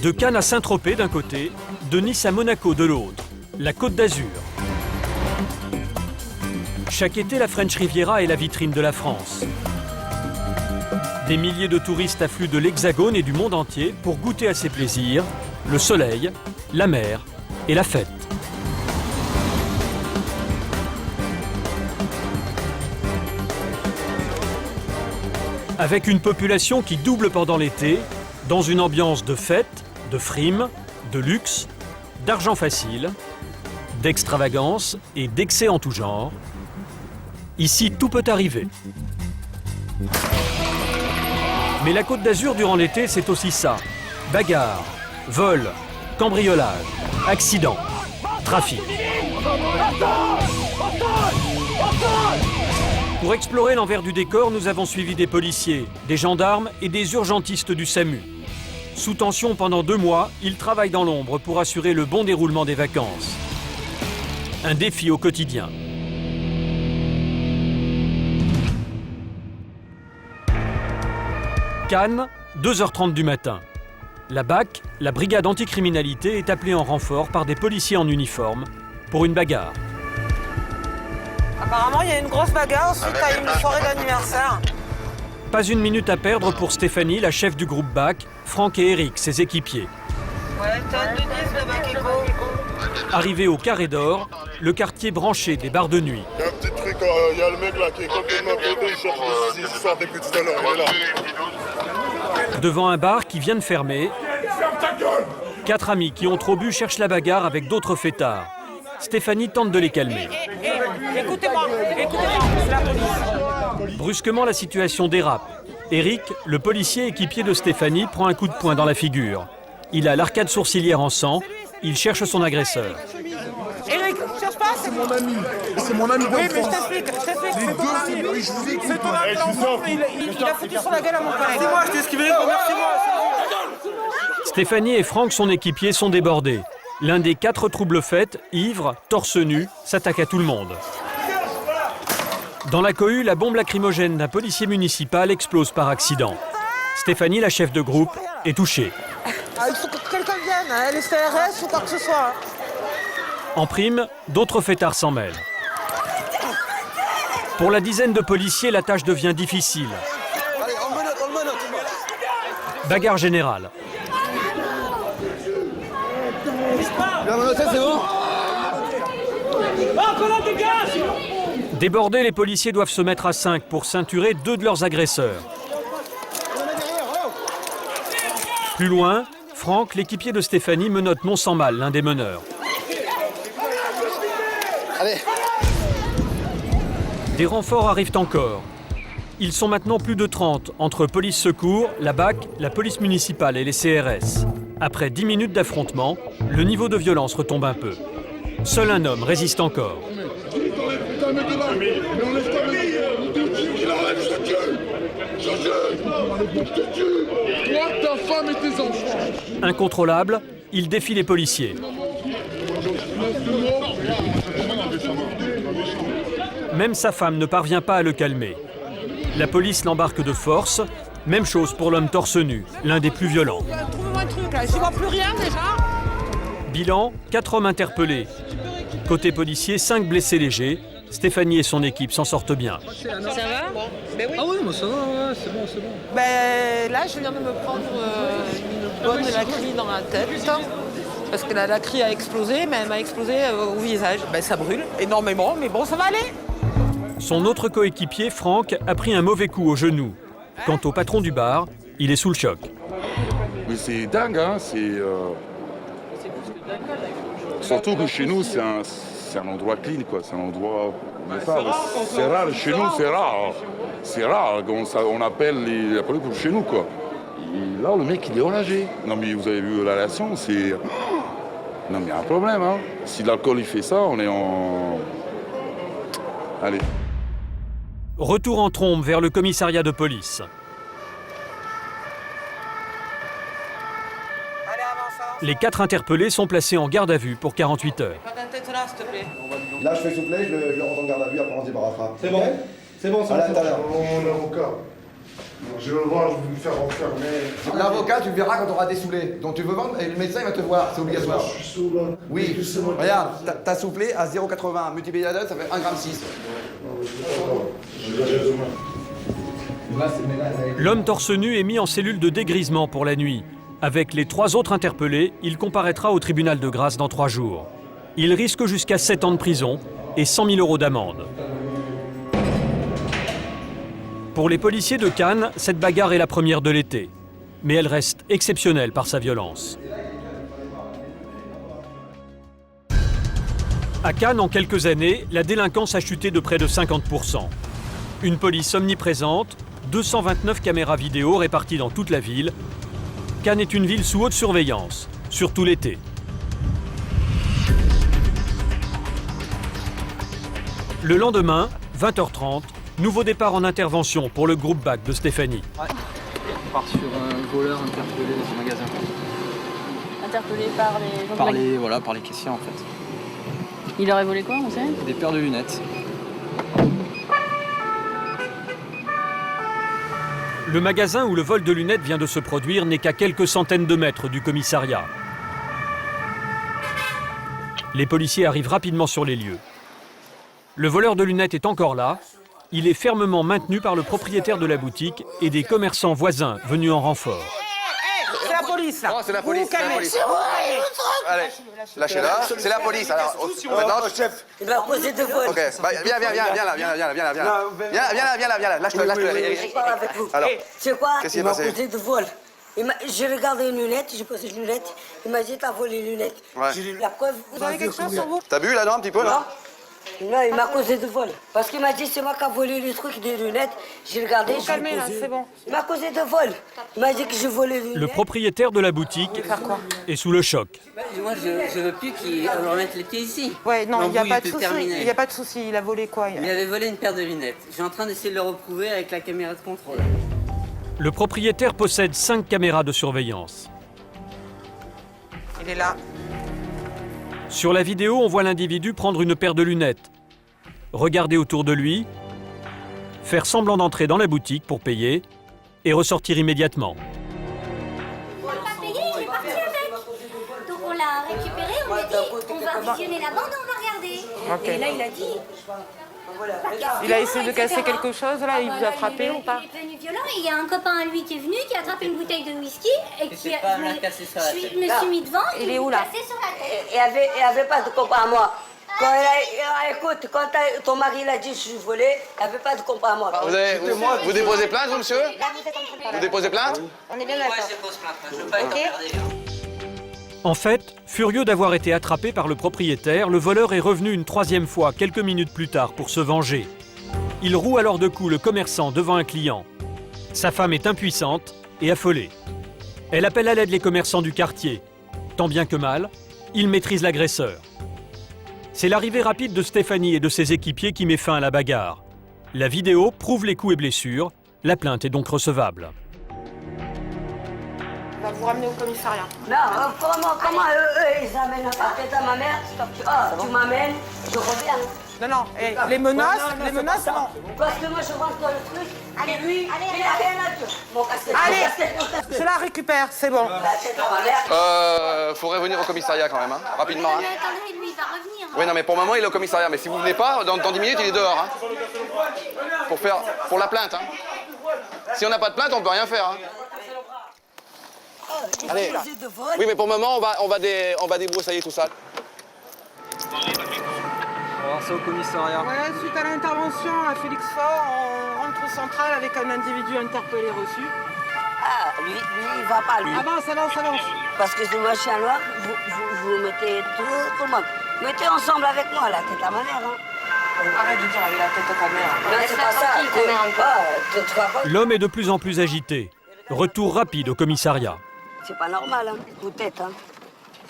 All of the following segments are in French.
De Cannes à Saint-Tropez d'un côté, de Nice à Monaco de l'autre, la Côte d'Azur. Chaque été, la French Riviera est la vitrine de la France. Des milliers de touristes affluent de l'Hexagone et du monde entier pour goûter à ses plaisirs, le soleil, la mer et la fête. Avec une population qui double pendant l'été, dans une ambiance de fête, de frime, de luxe, d'argent facile, d'extravagance et d'excès en tout genre, ici tout peut arriver. Mais la Côte d'Azur durant l'été, c'est aussi ça. Bagarres, vols, cambriolages, accidents, trafic. Pour explorer l'envers du décor, nous avons suivi des policiers, des gendarmes et des urgentistes du SAMU. Sous tension pendant 2 mois, ils travaillent dans l'ombre pour assurer le bon déroulement des vacances. Un défi au quotidien. Cannes, 2h30 du matin. La BAC, la brigade anticriminalité, est appelée en renfort par des policiers en uniforme pour une bagarre. Apparemment, il y a une grosse bagarre suite à une soirée d'anniversaire. Pas une minute à perdre pour Stéphanie, la chef du groupe BAC, Franck et Eric, ses équipiers. Ouais, tonne de 10 de BAC Eco. Arrivé au Carré d'Or, le quartier branché des bars de nuit. Il y a un petit truc, il y a le mec là qui est complètement pété, il cherche des histoires depuis tout à l'heure, il est là. Devant un bar qui vient de fermer, 4 amis qui ont trop bu cherchent la bagarre avec d'autres fêtards. Stéphanie tente de les calmer. Écoutez-moi, c'est la police. Brusquement, la situation dérape. Eric, le policier équipier de Stéphanie, prend un coup de poing dans la figure. Il a l'arcade sourcilière en sang. Il cherche son agresseur. Eric, cherche pas, c'est mon ami. C'est mon ami Oui, mais je t'explique, c'est ton ami. Oui, je vous ai C'est ton ami d'enfance, mais il a foutu sur la gueule à mon collègue. C'est moi, je t'ai esquivé, remercie-moi. Stéphanie et Franck, son équipier, sont débordés. L'un des 4 trouble-fêtes, ivre, torse nu, s'attaque à tout le monde. Dans la cohue, la bombe lacrymogène d'un policier municipal explose par accident. Stéphanie, la chef de groupe, est touchée. Il faut que quelqu'un vienne, les CRS ou quoi que ce soit. En prime, d'autres fêtards s'en mêlent. Pour la dizaine de policiers, la tâche devient difficile. Bagarre générale. Débordés, les policiers doivent se mettre à 5 pour ceinturer 2 de leurs agresseurs. Plus loin, Franck, l'équipier de Stéphanie, menotte non sans mal l'un des meneurs. Des renforts arrivent encore. Ils sont maintenant plus de 30 entre police secours, la BAC, la police municipale et les CRS. Après 10 minutes d'affrontement, le niveau de violence retombe un peu. Seul un homme résiste encore. Incontrôlable, il défie les policiers. Même sa femme ne parvient pas à le calmer. La police l'embarque de force. Même chose pour l'homme torse nu, l'un des plus violents. Trouvez-moi un truc là, j'y vois plus rien déjà. Bilan, 4 hommes interpellés. Côté policier, 5 blessés légers. Stéphanie et son équipe s'en sortent bien. Ça va? Ben oui. Ah oui, mais ça va, ouais, c'est bon, c'est bon. Ben là, je viens de me prendre une bonne lacryte dans la tête. Parce que la lacryte a explosé, mais elle m'a explosé au visage. Ben ça brûle énormément, mais bon, ça va aller. Son autre coéquipier, Franck, a pris un mauvais coup au genou. Quant au patron du bar, il est sous le choc. Mais c'est dingue, hein, surtout que chez nous, c'est un endroit clean, quoi. C'est un endroit... C'est rare, chez nous, c'est rare. C'est rare, on appelle la police pour chez nous, quoi. Et là, le mec, il est enragé. Non, mais vous avez vu la réaction, c'est... Non, mais il y a un problème, hein. Si l'alcool, il fait ça, on est en... Allez. Retour en trombe vers le commissariat de police. Allez, avance. Les 4 interpellés sont placés en garde à vue pour 48 heures. Pas ta tête là, s'il te plaît. Là, je fais souffler, je le rentre en garde à vue, après on se débarrassera. C'est bon? C'est bon, ça À va. tout à l'heure. Mon avocat. Je vais le voir, je vais lui faire enfermer. L'avocat, tu le verras quand tu auras dessoulé. Donc tu veux vendre et le médecin il va te voir, c'est obligatoire. Je suis sous là. Oui, regarde, t'as soufflé à 0,80. Multiplié à 2, ça fait 1,6 g. L'homme torse nu est mis en cellule de dégrisement pour la nuit. Avec les 3 autres interpellés, il comparaîtra au tribunal de grâce dans 3 jours. Il risque jusqu'à 7 ans de prison et 100 000 € d'amende. Pour les policiers de Cannes, cette bagarre est la première de l'été. Mais elle reste exceptionnelle par sa violence. À Cannes, en quelques années, la délinquance a chuté de près de 50%. Une police omniprésente, 229 caméras vidéo réparties dans toute la ville. Cannes est une ville sous haute surveillance, surtout l'été. Le lendemain, 20h30, nouveau départ en intervention pour le groupe BAC de Stéphanie. Ouais. On part sur un voleur interpellé dans un magasin. Interpellé par les gens Par les caissiers en fait. Il aurait volé quoi, on sait? Des paires de lunettes. Le magasin où le vol de lunettes vient de se produire n'est qu'à quelques centaines de mètres du commissariat. Les policiers arrivent rapidement sur les lieux. Le voleur de lunettes est encore là. Il est fermement maintenu par le propriétaire de la boutique et des commerçants voisins venus en renfort. C'est la police, là. Oh, c'est la police, c'est la police. Allez, lâchez-la. C'est la police. Alors, maintenant, chef. Il m'a posé de vol. Ok, bah, viens là. Lâche-le. Je parle avec vous. Alors, c'est quoi? qu'est-ce qui Il est m'a passé? posé de vol. J'ai regardé les lunettes, j'ai posé les lunettes. Il m'a dit t'as volé les lunettes. Ouais. J'ai lu la preuve. Vous avez quelque chose sur vous? T'as bu là, non, un petit peu là? Non, il m'a causé de vol. Parce qu'il m'a dit c'est moi qui a volé les trucs des lunettes. J'ai regardé. Vous calmez là, c'est bon. Il m'a causé de vol. Il m'a dit que j'ai volé les lunettes. Le propriétaire de la boutique est sous le choc. Moi, je veux plus qu'il remette les pieds ici. Ouais, non, il n'y a pas de souci. Terminé. Il n'y a pas de souci. Il a volé quoi? Il avait volé une paire de lunettes. Je suis en train d'essayer de le reprouver avec la caméra de contrôle. Le propriétaire possède 5 caméras de surveillance. Il est là. Sur la vidéo, on voit l'individu prendre une paire de lunettes, regarder autour de lui, faire semblant d'entrer dans la boutique pour payer et ressortir immédiatement. On l'a pas payé, il est parti avec. Donc on l'a récupéré, on lui a dit on va visionner la bande, on va regarder. Ok. Et là il a dit. Il a essayé de casser quelque chose là, il vous a frappé ou pas? Il est devenu violent et il y a un copain à lui qui est venu, qui a attrapé une bouteille de whisky et qui pas me l'a cassé sur la tête. Je me suis mis devant et Il est il où, m'a là? cassé sur la tête. Il n'y avait pas de compas à moi. Écoute, quand ton mari il a dit je suis volé, il n'y avait pas de compas à moi. Vous déposez plainte, vous, monsieur? Là vous êtes en train de parler. Vous déposez plainte? On est bien Ouais, d'accord. je pose plainte. Je veux pas être emmerdé. En fait, furieux d'avoir été attrapé par le propriétaire, le voleur est revenu une 3e fois quelques minutes plus tard pour se venger. Il roue alors de coups le commerçant devant un client. Sa femme est impuissante et affolée. Elle appelle à l'aide les commerçants du quartier. Tant bien que mal, il maîtrise l'agresseur. C'est l'arrivée rapide de Stéphanie et de ses équipiers qui met fin à la bagarre. La vidéo prouve les coups et blessures. La plainte est donc recevable. On va vous ramener au commissariat. Non, comment eux, ils amènent la tête à ma mère? Tu m'amènes, je reviens. Non, les menaces, non. Parce que moi, je rentre dans le truc, Allez, et lui, allez, il a rien à dire. Mon casquette, Allez, mon casquette, mon casquette. je la récupère, c'est bon. La tête à ma mère. Faudrait venir au commissariat quand même, hein, rapidement. Mais attendez, lui il va revenir. Oui, non, mais pour le moment, il est au commissariat. Mais si vous venez pas, dans 10 minutes, il est dehors. Hein, pour la plainte. Hein. Si on n'a pas de plainte, on peut rien faire. Hein. Allez. Oui, mais pour le moment, on va débroussailler tout ça. Alors c'est au commissariat. Ouais, suite à l'intervention à Félix Faure, on rentre au central avec un individu interpellé reçu. Ah, lui, il va pas, lui. Avance. Parce que c'est moi, chien noir, vous mettez tout le monde. Mettez ensemble avec moi la tête à ma mère. Hein. Arrête de dire avec la tête à ta mère. Non, c'est pas ça. Tu crois pas? L'homme est de plus en plus agité. Retour rapide au commissariat. C'est pas normal, hein. Coup de tête, hein.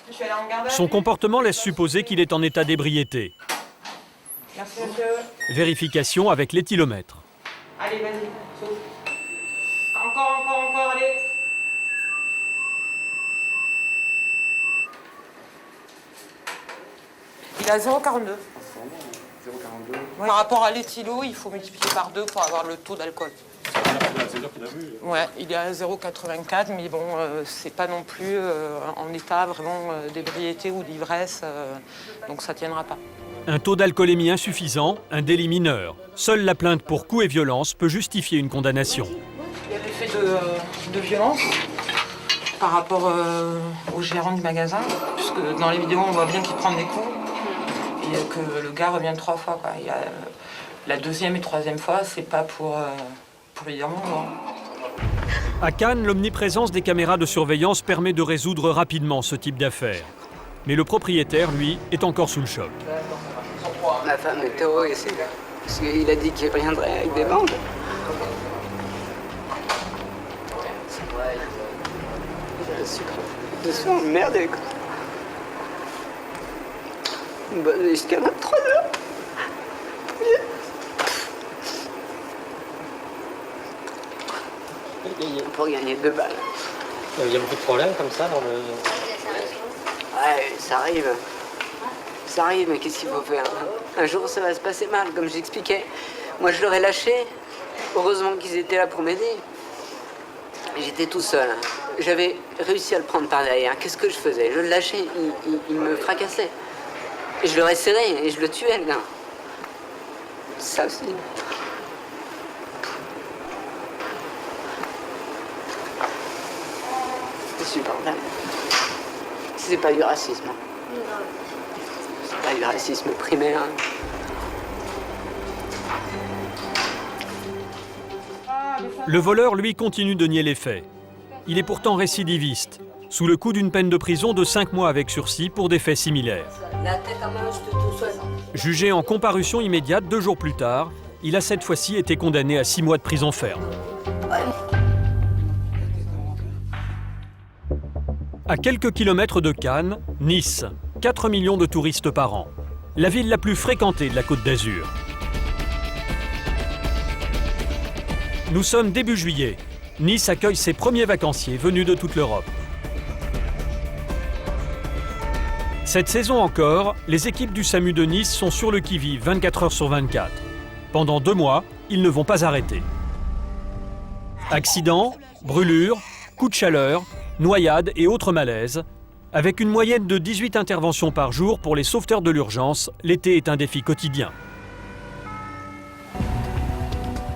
Je suis allée en garde à vue. Son comportement laisse supposer qu'il est en état d'ébriété. Merci monsieur. Vérification avec l'éthylomètre. Allez, vas-y, saute. Encore, allez. Il a 0,42. Par rapport à l'éthylo, il faut multiplier par 2 pour avoir le taux d'alcool. C'est Ouais, il est à 0,84, mais bon, c'est pas non plus en état vraiment d'ébriété ou d'ivresse, donc ça tiendra pas. Un taux d'alcoolémie insuffisant, un délit mineur. Seule la plainte pour coups et violences peut justifier une condamnation. Il y a l'effet de violence par rapport au gérant du magasin, puisque dans les vidéos on voit bien qu'il prend des coups et que le gars revient 3 fois, quoi. Il y a, la 2e et 3e fois, c'est pas pour lui dire bonjour. À Cannes, l'omniprésence des caméras de surveillance permet de résoudre rapidement ce type d'affaires. Mais le propriétaire, lui, est encore sous le choc. Ma femme est terrorisée, parce qu'il a dit qu'il reviendrait avec des bandes. Je suis emmerdé, quoi. Jusqu'à 23 heures. Pour gagner 2 balles. Il y a beaucoup de problèmes comme ça dans le... Ouais, ça arrive. Ça arrive, mais qu'est-ce qu'il faut faire? Un jour, ça va se passer mal, comme j'expliquais. Moi, je l'aurais lâché. Heureusement qu'ils étaient là pour m'aider. J'étais tout seul. J'avais réussi à le prendre par derrière. Qu'est-ce que je faisais? Je le lâchais, il me fracassait. Et je l'aurais serré, et je le tuais, le gars. Ça aussi. C'est supportable. C'est pas du racisme. C'est pas du racisme primaire. Le voleur, lui, continue de nier les faits. Il est pourtant récidiviste, sous le coup d'une peine de prison de 5 mois avec sursis pour des faits similaires. La tête en main, je te touche 60. Jugé en comparution immédiate 2 jours plus tard, il a cette fois-ci été condamné à 6 mois de prison ferme. À quelques kilomètres de Cannes, Nice, 4 millions de touristes par an. La ville la plus fréquentée de la Côte d'Azur. Nous sommes début juillet. Nice accueille ses premiers vacanciers venus de toute l'Europe. Cette saison encore, les équipes du SAMU de Nice sont sur le qui-vive 24 heures sur 24. Pendant 2 mois, ils ne vont pas arrêter. Accidents, brûlures, coups de chaleur, noyades et autres malaises. Avec une moyenne de 18 interventions par jour pour les sauveteurs de l'urgence, l'été est un défi quotidien.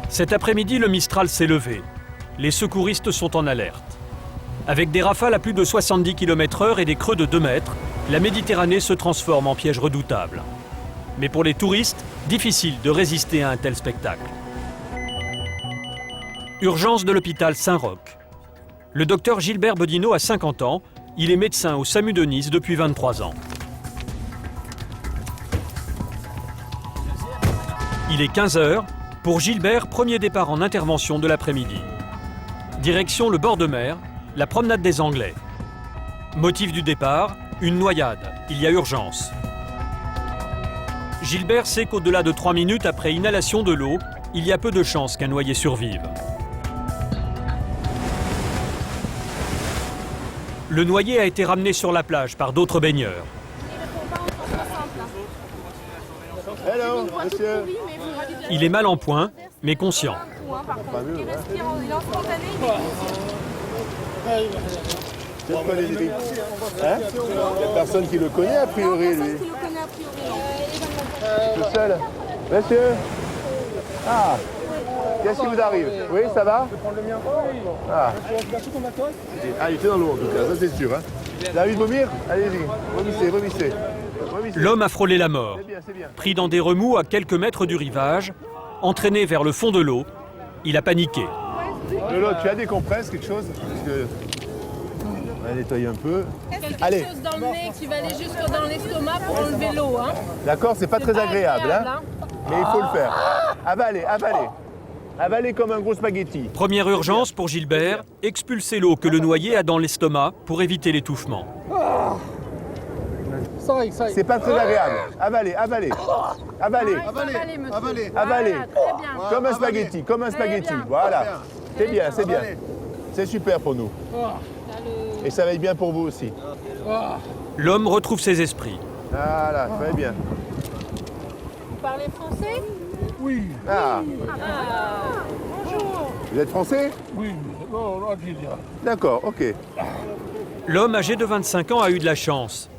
Cet après-midi, le Mistral s'est levé. Les secouristes sont en alerte. Avec des rafales à plus de 70 km/h et des creux de 2 mètres, la Méditerranée se transforme en piège redoutable. Mais pour les touristes, difficile de résister à un tel spectacle. Urgence de l'hôpital Saint-Roch. Le docteur Gilbert Bodino a 50 ans. Il est médecin au SAMU de Nice depuis 23 ans. Il est 15 h. Pour Gilbert, premier départ en intervention de l'après-midi. Direction le bord de mer, la promenade des Anglais. Motif du départ, une noyade. Il y a urgence. Gilbert sait qu'au-delà de 3 minutes après inhalation de l'eau, il y a peu de chances qu'un noyé survive. Le noyé a été ramené sur la plage par d'autres baigneurs. Hello, monsieur. Il est mal en point, mais conscient. C'est pas les lyriques. Hein? Il n'y a personne qui le connaît a priori, lui. Tout seul. Monsieur. Ah. Qu'est-ce qui vous arrive? Oui, ça va? Je vais prendre le mien. Ah. Ah, il était dans l'eau en tout cas, ça c'est sûr. Hein. Vous avez envie de vomir? Allez-y, vomissez, vomissez. L'homme a frôlé la mort. Pris dans des remous à quelques mètres du rivage, entraîné vers le fond de l'eau, il a paniqué. Lolo, tu as des compresses, quelque chose? Parce que... On va nettoyer un peu. Quelque chose dans le nez qui va aller jusque dans l'estomac pour enlever l'eau. Hein. D'accord, c'est pas très agréable, hein. Mais il faut le faire. Avalez, avalez. Avalez comme un gros spaghetti. Première urgence pour Gilbert, expulser l'eau que le noyé a dans l'estomac pour éviter l'étouffement. C'est pas très agréable. Avalez, avalez. Avalez. Avalez. Avalez. Comme un spaghetti, comme un spaghetti. Voilà. C'est bien, c'est bien. C'est super pour nous. Et ça va être bien pour vous aussi. L'homme retrouve ses esprits. Voilà, ça va bien. Vous parlez français? Oui. Ah. Bonjour. Vous êtes français? Oui, non, algérien. D'accord, ok. L'homme âgé de 25 ans a eu de la chance.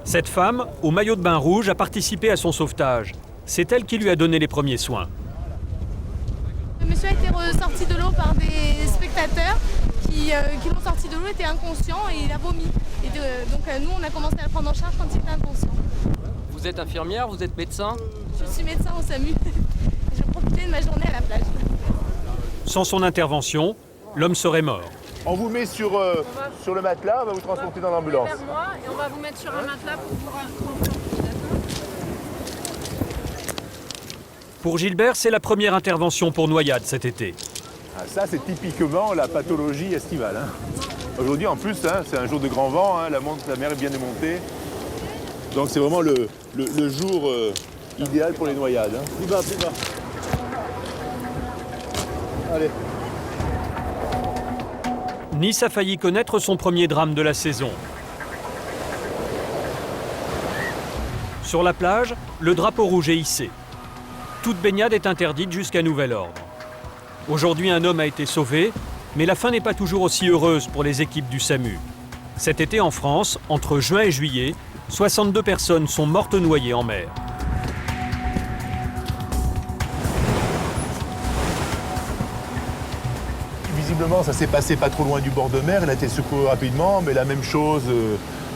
Cette femme, au maillot de bain rouge, a participé à son sauvetage. C'est elle qui lui a donné les premiers soins. Le monsieur a été ressorti de l'eau par des spectateurs qui l'ont sorti de l'eau, était inconscient et il a vomi. Et donc nous, on a commencé à le prendre en charge quand il était inconscient. Vous êtes infirmière, vous êtes médecin? Je suis médecin au SAMU. Je profitais de ma journée à la plage. Sans son intervention, l'homme serait mort. On vous met sur le matelas, on va vous transporter dans l'ambulance. Vers moi et on va vous mettre sur un matelas pour pouvoir transporter. Pour Gilbert, c'est la première intervention pour noyade cet été. Ah, ça, c'est typiquement la pathologie estivale. Hein. Aujourd'hui, en plus, hein, c'est un jour de grand vent, hein, la mer est bien démontée. Donc c'est vraiment le jour idéal pour les noyades. Hein. Plus bas, plus bas. Allez. Nice a failli connaître son premier drame de la saison. Sur la plage, le drapeau rouge est hissé. Toute baignade est interdite jusqu'à nouvel ordre. Aujourd'hui, un homme a été sauvé, mais la fin n'est pas toujours aussi heureuse pour les équipes du SAMU. Cet été en France, entre juin et juillet, 62 personnes sont mortes noyées en mer. Visiblement, ça s'est passé pas trop loin du bord de mer. Il a été secouru rapidement, mais la même chose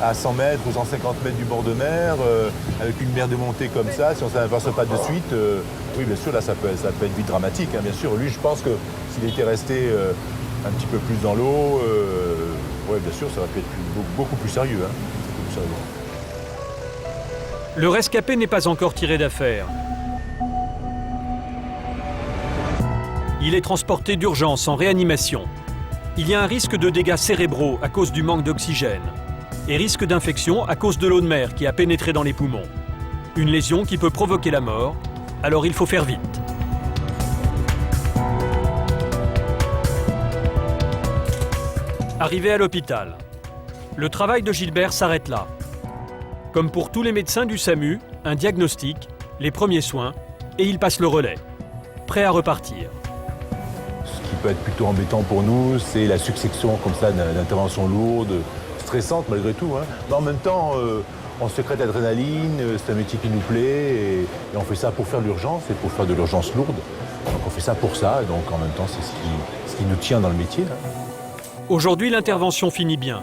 à 100 mètres ou 150 mètres du bord de mer, avec une mer démontée comme ça, si on ne s'aperçoit pas de suite, oui, bien sûr, là, ça peut être vite dramatique. Hein, bien sûr, lui, je pense que s'il était resté un petit peu plus dans l'eau, ouais, bien sûr, ça aurait pu être beaucoup plus sérieux. Hein, beaucoup plus sérieux. Le rescapé n'est pas encore tiré d'affaire. Il est transporté d'urgence en réanimation. Il y a un risque de dégâts cérébraux à cause du manque d'oxygène et risque d'infection à cause de l'eau de mer qui a pénétré dans les poumons. Une lésion qui peut provoquer la mort, alors il faut faire vite. Arrivé à l'hôpital, le travail de Gilbert s'arrête là. Comme pour tous les médecins du SAMU, un diagnostic, les premiers soins, et il passe le relais, prêt à repartir. Ce qui peut être plutôt embêtant pour nous, c'est la succession comme ça d'interventions lourdes, stressantes malgré tout. Hein. Mais en même temps, on sécrète l'adrénaline, c'est un métier qui nous plaît, et on fait ça pour faire de l'urgence et pour faire de l'urgence lourde. Donc on fait ça pour ça, et donc en même temps, c'est ce qui nous tient dans le métier. Hein. Aujourd'hui, l'intervention finit bien.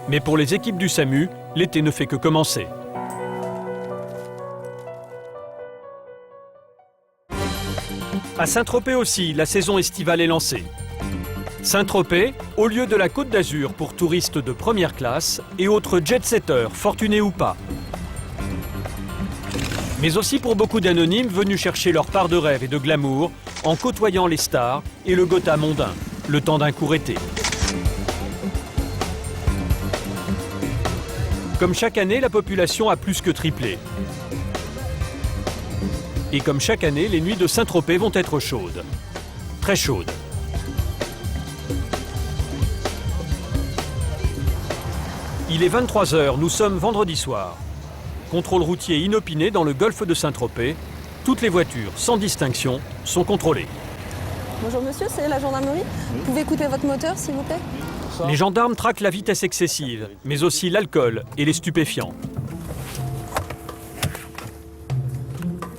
Mais pour les équipes du SAMU, l'été ne fait que commencer. À Saint-Tropez aussi, la saison estivale est lancée. Saint-Tropez, au lieu de la Côte d'Azur pour touristes de première classe et autres jet-setters, fortunés ou pas. Mais aussi pour beaucoup d'anonymes venus chercher leur part de rêve et de glamour en côtoyant les stars et le Gotha mondain, le temps d'un court été. Comme chaque année, la population a plus que triplé. Et comme chaque année, les nuits de Saint-Tropez vont être chaudes. Très chaudes. Il est 23h, nous sommes vendredi soir. Contrôle routier inopiné dans le golfe de Saint-Tropez. Toutes les voitures, sans distinction, sont contrôlées. Bonjour monsieur, c'est la gendarmerie. Vous pouvez écouter votre moteur s'il vous plaît? Les gendarmes traquent la vitesse excessive, mais aussi l'alcool et les stupéfiants.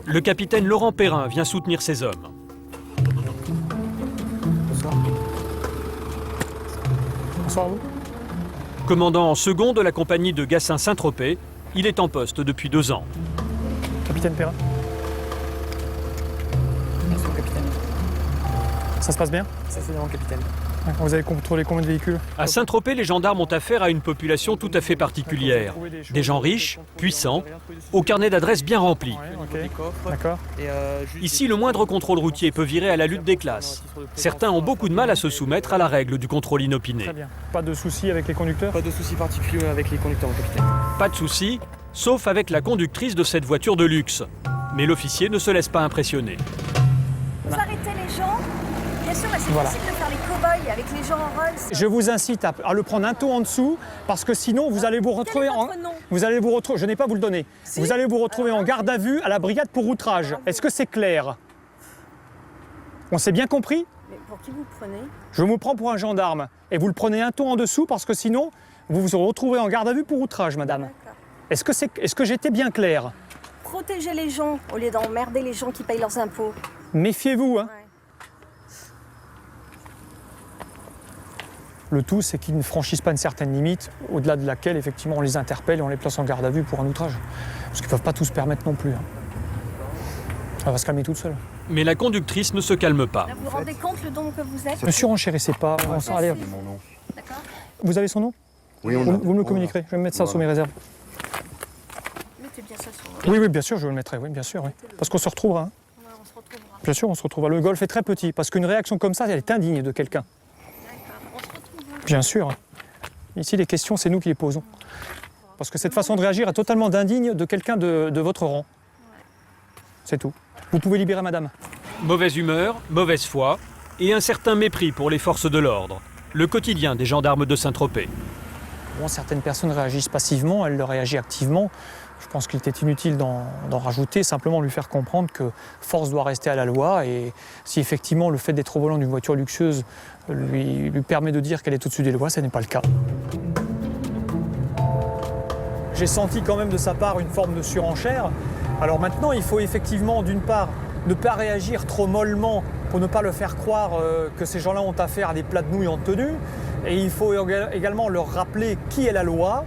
Le capitaine Laurent Perrin vient soutenir ses hommes. Bonsoir. Bonsoir à vous. Commandant en second de la compagnie de Gassin Saint-Tropez, il est en poste depuis 2 ans. Capitaine Perrin. Merci, capitaine. Ça se passe bien? Ça c'est bien, capitaine. Vous avez contrôlé combien de véhicules? À Saint-Tropez, les gendarmes ont affaire à une population tout à fait particulière. Des gens riches, puissants, au carnet d'adresses bien rempli. D'accord. Ici, le moindre contrôle routier peut virer à la lutte des classes. Certains ont beaucoup de mal à se soumettre à la règle du contrôle inopiné. Très bien. Pas de soucis avec les conducteurs? Pas de soucis particuliers avec les conducteurs, mon capitaine. Pas de soucis, sauf avec la conductrice de cette voiture de luxe. Mais l'officier ne se laisse pas impressionner. Vous arrêtez les gens. Bien sûr, c'est Voilà. possible de faire les cow-boys avec les gens en Rolls. Je vous incite à le prendre un ton en dessous, parce que sinon vous allez vous retrouver je n'ai pas à vous le donner. Si. Vous allez vous retrouver en garde à vue à la brigade pour outrage. Est-ce que c'est clair? On s'est bien compris? pour qui vous le prenez? Je me prends pour un gendarme. Et vous le prenez un ton en dessous parce que sinon, vous vous retrouverez en garde à vue pour outrage, madame. Est-ce que j'étais bien clair? Protégez les gens au lieu d'emmerder les gens qui payent leurs impôts. Méfiez-vous, hein. Le tout, c'est qu'ils ne franchissent pas une certaine limite, au-delà de laquelle, effectivement, on les interpelle et on les place en garde à vue pour un outrage. Parce qu'ils ne peuvent pas tout se permettre non plus. Elle va se calmer toute seule. Mais la conductrice ne se calme pas. Là, vous vous rendez compte le don que vous êtes? Ne surenchérissez pas. On s'en allait. D'accord. Vous avez son nom? Oui, vous me le communiquerez. Je vais me mettre ça sous mes réserves. Mettez bien ça sur... Oui, bien sûr, je le mettrai. Oui, bien sûr. Oui. Parce qu'on se retrouvera. Hein. Ouais, on se retrouvera. Bien sûr, on se retrouvera. Le golf est très petit. Parce qu'une réaction comme ça, elle est indigne de quelqu'un. Bien sûr. Ici, les questions, c'est nous qui les posons. Parce que cette façon de réagir est totalement indigne de quelqu'un de votre rang. C'est tout. Vous pouvez libérer madame. Mauvaise humeur, mauvaise foi et un certain mépris pour les forces de l'ordre. Le quotidien des gendarmes de Saint-Tropez. Bon, certaines personnes réagissent passivement, elle réagit activement. Je pense qu'il était inutile d'en rajouter, simplement lui faire comprendre que force doit rester à la loi et si effectivement le fait d'être au volant d'une voiture luxueuse lui permet de dire qu'elle est au-dessus des lois, ce n'est pas le cas. J'ai senti quand même de sa part une forme de surenchère. Alors maintenant, il faut effectivement, d'une part, ne pas réagir trop mollement pour ne pas le faire croire que ces gens-là ont affaire à des plats de nouilles en tenue. Et il faut également leur rappeler qui est la loi.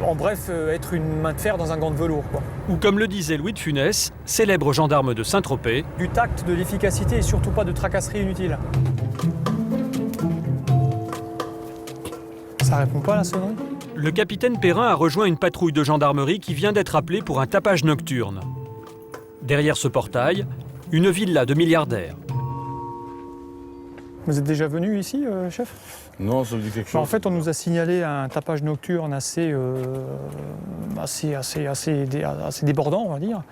En bref, être une main de fer dans un gant de velours, quoi. Ou comme le disait Louis de Funès, célèbre gendarme de Saint-Tropez. Du tact, de l'efficacité et surtout pas de tracasserie inutile. Ça répond pas à la sonnerie? Le capitaine Perrin a rejoint une patrouille de gendarmerie qui vient d'être appelée pour un tapage nocturne. Derrière ce portail, une villa de milliardaires. Vous êtes déjà venu ici, chef? Non, ça me dit quelque chose. En fait, on nous a signalé un tapage nocturne assez débordant, on va dire.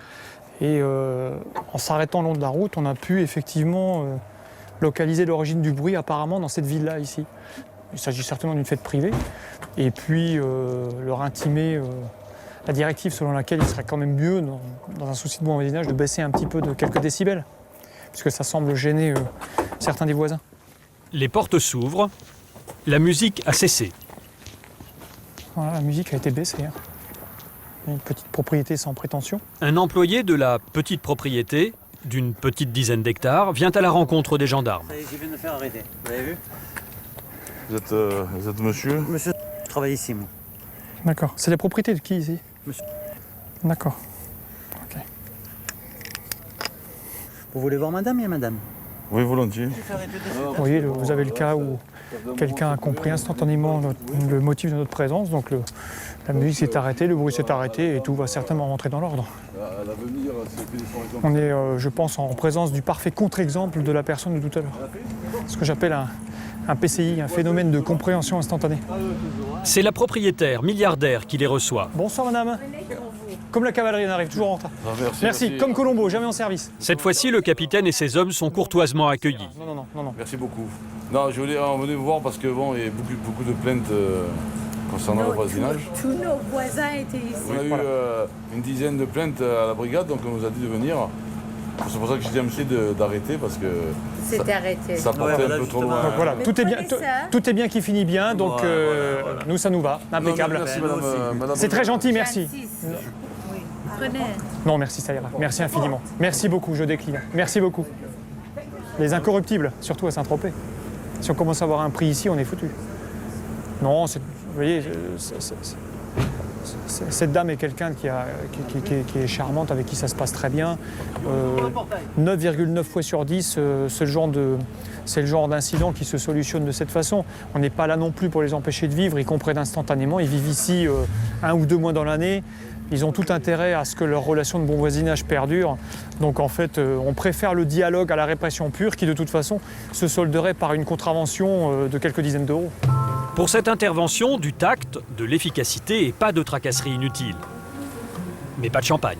Et en s'arrêtant le long de la route, on a pu effectivement localiser l'origine du bruit apparemment dans cette villa ici. Il s'agit certainement d'une fête privée. Et puis leur intimer la directive selon laquelle il serait quand même mieux, dans un souci de bon voisinage, de baisser un petit peu de quelques décibels, puisque ça semble gêner certains des voisins. Les portes s'ouvrent, la musique a cessé. Voilà, la musique a été baissée. Hein. Une petite propriété sans prétention. Un employé de la petite propriété, d'une petite dizaine d'hectares, vient à la rencontre des gendarmes. Ça y est, je viens de me faire arrêter. Vous avez vu? Vous êtes monsieur? Monsieur, je travaille ici, moi. D'accord. C'est la propriété de qui ici? Monsieur. D'accord. Ok. Vous voulez voir madame? Il y a madame. Oui, volontiers. Vous voyez, vous avez le cas où quelqu'un a compris instantanément le motif de notre présence, donc la musique s'est arrêtée, le bruit s'est arrêté et tout va certainement rentrer dans l'ordre. On est, je pense, en présence du parfait contre-exemple de la personne de tout à l'heure. Ce que j'appelle un PCI, un phénomène de compréhension instantanée. C'est la propriétaire milliardaire qui les reçoit. Bonsoir madame. Comme la cavalerie, on arrive toujours en retard. Merci. Comme Colombo, jamais en service. Cette fois-ci, le capitaine et ses hommes sont courtoisement accueillis. Non. Merci beaucoup. Non, je voulais venir vous voir parce que bon, il y a beaucoup de plaintes concernant le voisinage. Tous nos voisins étaient ici. On a eu une dizaine de plaintes à la brigade, donc on nous a dit de venir. C'est pour ça que j'ai dit à monsieur d'arrêter parce que c'était arrêté. Ça partait un peu trop loin. Donc voilà, tout est bien qui finit bien, donc nous ça nous va, impeccable. Non, merci madame. C'est très gentil, merci. Oui, prenez. Non, merci, ça ira. Merci infiniment. Merci beaucoup, je décline. Merci beaucoup. Les incorruptibles, surtout à Saint-Tropez. Si on commence à avoir un prix ici, on est foutu. Non, vous voyez, cette dame est quelqu'un qui est charmante, avec qui ça se passe très bien. 9,9 fois sur 10, c'est le genre d'incident qui se solutionne de cette façon. On n'est pas là non plus pour les empêcher de vivre, ils comprennent instantanément. Ils vivent ici 1 ou 2 mois dans l'année. Ils ont tout intérêt à ce que leur relation de bon voisinage perdure. Donc en fait, on préfère le dialogue à la répression pure qui de toute façon se solderait par une contravention de quelques dizaines d'euros. Pour cette intervention, du tact, de l'efficacité et pas de tracasserie inutile. Mais pas de champagne.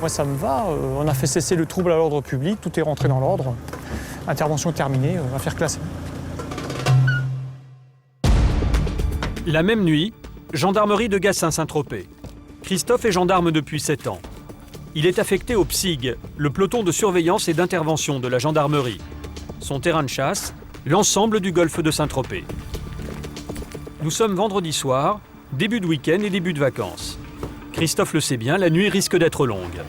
Moi ça me va, on a fait cesser le trouble à l'ordre public, tout est rentré dans l'ordre. Intervention terminée, affaire classée. La même nuit, gendarmerie de Gassin-Saint-Tropez. Christophe est gendarme depuis 7 ans. Il est affecté au PSIG, le peloton de surveillance et d'intervention de la gendarmerie. Son terrain de chasse, l'ensemble du golfe de Saint-Tropez. Nous sommes vendredi soir, début de week-end et début de vacances. Christophe le sait bien, la nuit risque d'être longue.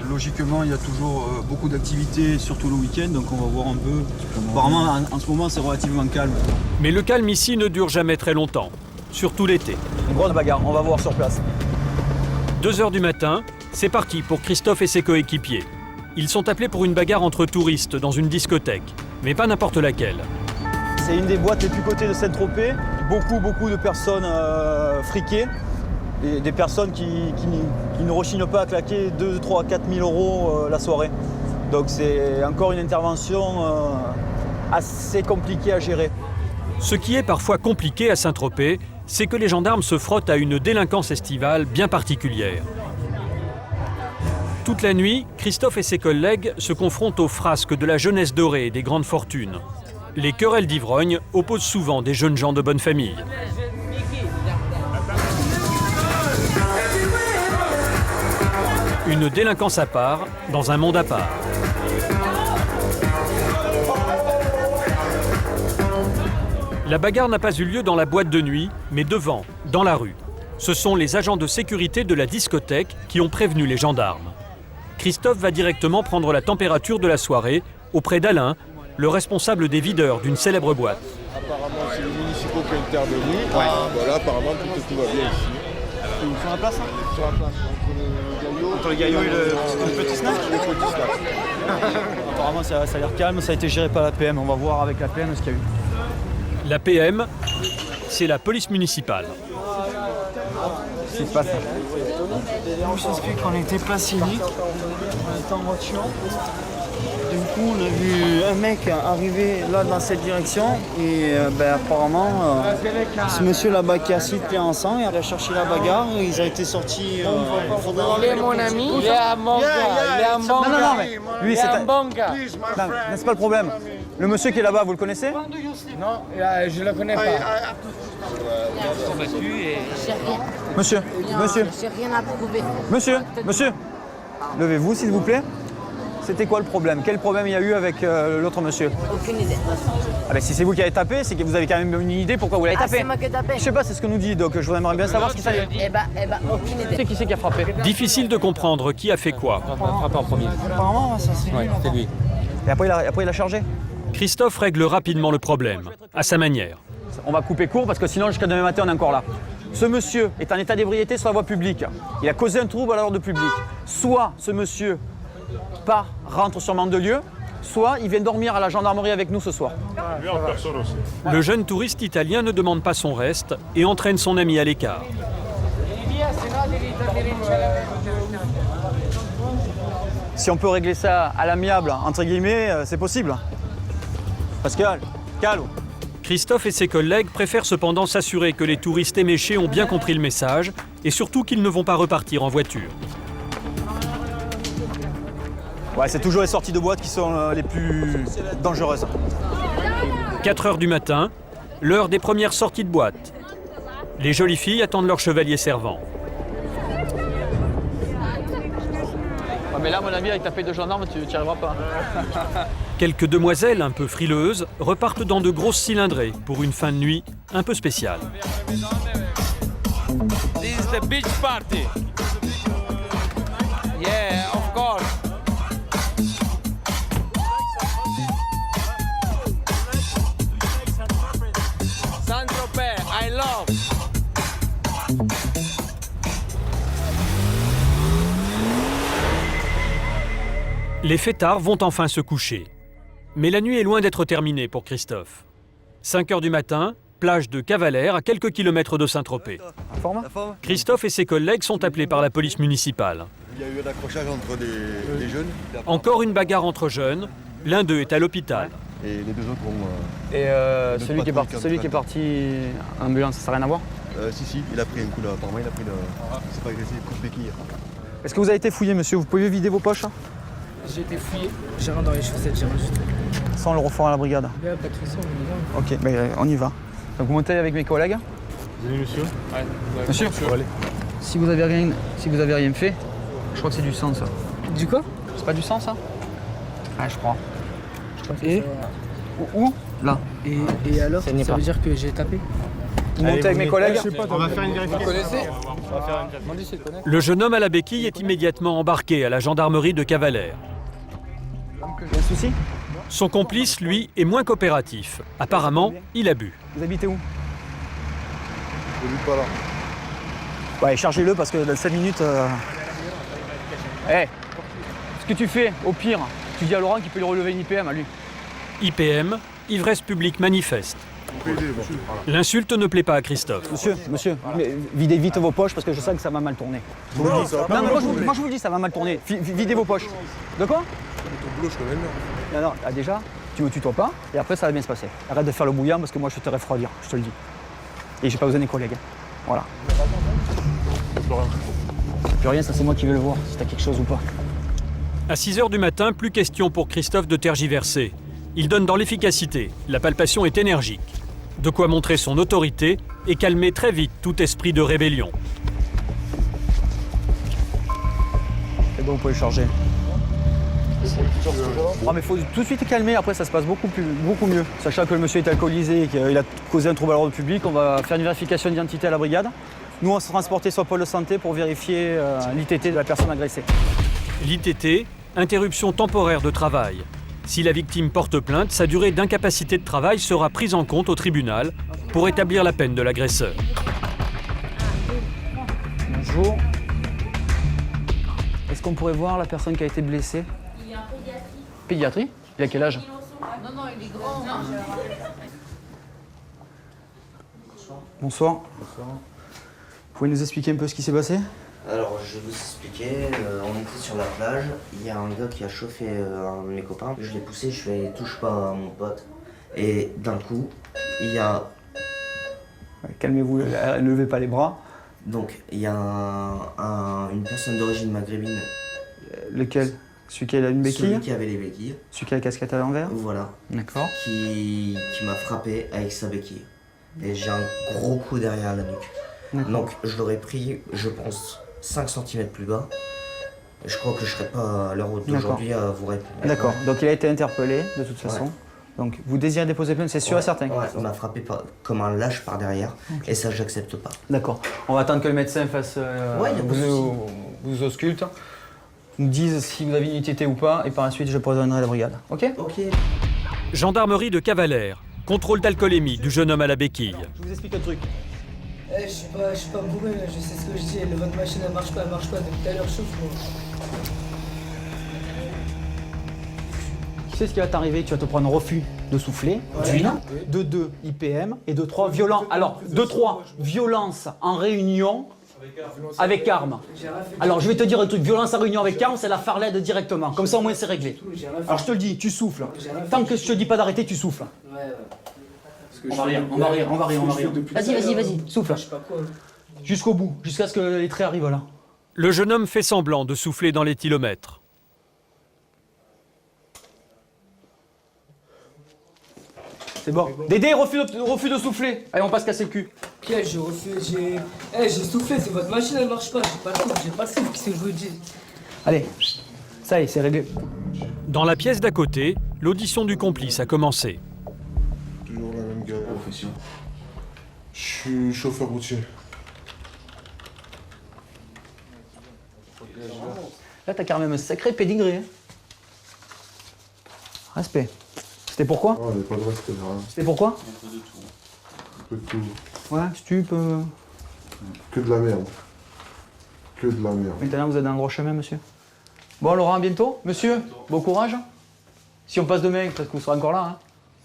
Logiquement, il y a toujours beaucoup d'activités, surtout le week-end, donc on va voir un peu. Apparemment, en ce moment, c'est relativement calme. Mais le calme ici ne dure jamais très longtemps, surtout l'été. Une grosse bagarre, on va voir sur place. 2 h du matin, c'est parti pour Christophe et ses coéquipiers. Ils sont appelés pour une bagarre entre touristes dans une discothèque, mais pas n'importe laquelle. C'est une des boîtes les plus cotées de Saint-Tropez. Beaucoup de personnes friquées. Des personnes qui ne rechignent pas à claquer 2, 3, 4 000 euros la soirée. Donc c'est encore une intervention assez compliquée à gérer. Ce qui est parfois compliqué à Saint-Tropez, c'est que les gendarmes se frottent à une délinquance estivale bien particulière. Toute la nuit, Christophe et ses collègues se confrontent aux frasques de la jeunesse dorée et des grandes fortunes. Les querelles d'ivrogne opposent souvent des jeunes gens de bonne famille. Une délinquance à part, dans un monde à part. La bagarre n'a pas eu lieu dans la boîte de nuit, mais devant, dans la rue. Ce sont les agents de sécurité de la discothèque qui ont prévenu les gendarmes. Christophe va directement prendre la température de la soirée auprès d'Alain, le responsable des videurs d'une célèbre boîte. Apparemment, c'est les municipaux qui ont intervenu. Ah, voilà, apparemment, tout va bien ici. Sur la place Sur la place, entre le gaillot et le petit snack. Le petit snack. Apparemment, ça a l'air calme, ça a été géré par la PM. On va voir avec la PM ce qu'il y a eu. La PM, c'est la police municipale. C'est pas ça. On s'explique qu'on était pas cyniques, on était en voiture. Du coup, on a vu un mec arriver là dans cette direction et apparemment, ce monsieur là-bas qui a cité en sang, il a cherché la bagarre, ils ont été sortis. Il est mon ami, il est un bon gars, il est un bon gars. Non, mais lui, c'est un bon gars. Non, c'est pas le problème. Le monsieur qui est là-bas, vous le connaissez? Non, je le connais pas. Monsieur, J'ai rien à prouver. monsieur, levez-vous s'il vous plaît. C'était quoi le problème? Quel problème il y a eu avec l'autre monsieur? Aucune idée. Ah ben, si c'est vous qui avez tapé, c'est que vous avez quand même une idée pourquoi vous l'avez tapé. C'est moi qui ai tapé. Je sais pas, c'est ce que nous dit, donc je voudrais bien savoir ce qui s'est dit. Eh ben, aucune idée. Qui c'est qui a frappé? Difficile de comprendre qui a fait quoi. Frappé en premier. Apparemment, ça c'est lui. C'est lui. Et après il a chargé. Christophe règle rapidement le problème, à sa manière. On va couper court parce que sinon jusqu'à demain matin on est encore là. Ce monsieur est en état d'ébriété sur la voie publique. Il a causé un trouble à l'ordre public. Soit ce monsieur rentre sur Mandelieu, soit il vient dormir à la gendarmerie avec nous ce soir. Le jeune touriste italien ne demande pas son reste et entraîne son ami à l'écart. Si on peut régler ça à l'amiable, entre guillemets, c'est possible. Pascal, calme. Christophe et ses collègues préfèrent cependant s'assurer que les touristes éméchés ont bien compris le message et surtout qu'ils ne vont pas repartir en voiture. Ouais, c'est toujours les sorties de boîte qui sont les plus dangereuses. 4 h du matin, l'heure des premières sorties de boîte. Les jolies filles attendent leur chevalier servant. Ouais, mais là, à mon avis, avec ta paix de gendarme, tu n'y arriveras pas. Quelques demoiselles un peu frileuses repartent dans de grosses cylindrées pour une fin de nuit un peu spéciale. This is the beach party. Yeah, of course. Saint-Tropez, I love. Les fêtards vont enfin se coucher. Mais la nuit est loin d'être terminée pour Christophe. 5 h du matin, plage de Cavalère à quelques kilomètres de Saint-Tropez. Christophe et ses collègues sont appelés par la police municipale. Il y a eu un accrochage entre des jeunes. Encore une bagarre entre jeunes. L'un d'eux est à l'hôpital. Et les deux autres ont... Et celui qui est parti ambulance, ça n'a rien à voir? Si, il a pris un coup là. Apparemment, il a pris le... C'est pas agressif, coup de béquille. Est-ce que vous avez été fouillé, monsieur? Vous pouvez vider vos poches? J'ai été fouillé, j'ai rentré dans les chaussettes, j'ai rajouté. Ça, on le refera à la brigade. Bien, pas de soucis, on y va. Ok, on y va. Donc vous montez avec mes collègues. Vous allez, monsieur? Monsieur, si vous avez rien fait, Je crois que c'est du sang, ça. Du quoi? C'est pas du sang, ça? Ah, je crois. Et où? Là. Et alors, ça veut dire que j'ai tapé? Monter avec mes collègues. On va faire une vérification. Vous connaissez? Le jeune homme à la béquille est immédiatement embarqué à la gendarmerie de Cavalère. Il y a un souci? Son complice, lui, est moins coopératif. Apparemment, il a bu. Vous habitez où? Je vis pas là. Ouais, chargez-le parce que dans 5 minutes... Ce que tu fais, au pire, tu dis à Laurent qu'il peut lui relever une IPM à lui. IPM, ivresse publique manifeste. L'insulte ne plaît pas à Christophe. Monsieur, mais videz vite vos poches parce que je sens que ça va mal tourner. Non, ça va pas Non, mais mal moi tourner. je vous le dis, ça va mal tourner. Videz vos poches. De quoi? Ton boulot, je connais le mien. Non, déjà, tu me tutoies pas et après ça va bien se passer. Arrête de faire le bouillant parce que moi je te refroidir, je te le dis. Et j'ai pas besoin des collègues. Voilà. Plus rien, ça c'est moi qui vais le voir, si t'as quelque chose ou pas. À 6 h du matin, plus question pour Christophe de tergiverser. Il donne dans l'efficacité. La palpation est énergique. De quoi montrer son autorité et calmer très vite tout esprit de rébellion. C'est bon, vous pouvez le charger. Ah mais il faut tout de suite calmer, après ça se passe beaucoup mieux. Sachant que le monsieur est alcoolisé et qu'il a causé un trouble à l'ordre public, on va faire une vérification d'identité à la brigade. Nous, on va se transporter sur le pôle de santé pour vérifier l'ITT de la personne agressée. L'ITT, interruption temporaire de travail. Si la victime porte plainte, sa durée d'incapacité de travail sera prise en compte au tribunal pour établir la peine de l'agresseur. Bonjour. Est-ce qu'on pourrait voir la personne qui a été blessée? Il est en pédiatrie. Pédiatrie? Il a quel âge? Non, il est grand. Bonsoir. Vous pouvez nous expliquer un peu ce qui s'est passé? Alors, je vais vous expliquer. On était sur la plage. Il y a un gars qui a chauffé un de mes copains. Je l'ai poussé, je fais touche pas à mon pote. Et d'un coup, il y a. Calmez-vous, ne levez pas les bras. Donc, il y a une personne d'origine maghrébine. Lequel? Celui qui a une béquille? Celui qui avait les béquilles. Celui qui a la casquette à l'envers? Voilà. D'accord. Qui m'a frappé avec sa béquille. Et j'ai un gros coup derrière la nuque. Donc, je l'aurais pris, je pense, 5 cm plus bas. Je crois que je ne serais pas à l'heure d'aujourd'hui à vous répondre. D'accord, donc il a été interpellé de toute façon. Ouais. Donc vous désirez déposer plainte, c'est sûr et certain? Ouais, on m'a frappé comme un lâche par derrière, et ça j'accepte pas. D'accord, on va attendre que le médecin fasse vous ausculte, nous dise si vous avez une ITT ou pas, et par la suite je préviendrai la brigade. Ok? Ok. Gendarmerie de Cavalère, contrôle d'alcoolémie du jeune homme à la béquille. Je vous explique un truc. Je suis pas bourré, je sais ce que je dis, votre machine elle marche pas, depuis tout à l'heure je souffre. Tu sais ce qui va t'arriver? Tu vas te prendre un refus de souffler, de 2 IPM et de 3 violents. Alors, de 3 violence en réunion avec arme. Alors je vais te dire un truc, violence en réunion avec arme, c'est la farlède directement. Comme ça au moins c'est réglé. Alors je te le dis, tu souffles. Tant que je te dis pas d'arrêter, tu souffles. On va rire. Vas-y, souffle. Jusqu'au bout, jusqu'à ce que les traits arrivent là. Le jeune homme fait semblant de souffler dans l'éthylomètre. C'est bon. Dédé, refus de souffler. Allez, on passe casser le cul. Quel j'ai refusé, j'ai soufflé, c'est votre machine elle marche pas, j'ai pas le souffle, qu'est-ce que je vous dis? Allez, ça y est, c'est réglé. Dans la pièce d'à côté, l'audition du complice a commencé. Toujours la même profession. Je suis chauffeur routier. Là, t'as quand même un sacré pédigré. Hein. Respect. C'était pourquoi? Oh, il n'y a pas de respect, rien. C'était pourquoi? Un peu de tout. Un peu de tout. Ouais, stup. Que de la merde. Que de la merde. Maintenant, vous êtes dans le droit chemin, monsieur. Bon, Laurent, à bientôt. Monsieur, bon courage. Si on passe demain, peut-être que vous serez encore là. Hein.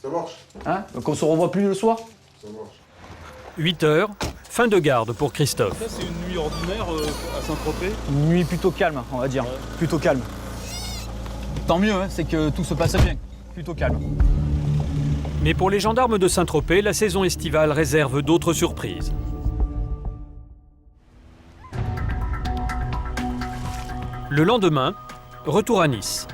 Ça marche. Hein? Donc on se revoit plus le soir. Ça marche. 8 h, fin de garde pour Christophe. Ça, c'est une nuit ordinaire à Saint-Tropez? Une nuit plutôt calme, on va dire. Ouais. Plutôt calme. Tant mieux, hein, c'est que tout se passe bien. Plutôt calme. Mais pour les gendarmes de Saint-Tropez, la saison estivale réserve d'autres surprises. Le lendemain, retour à Nice.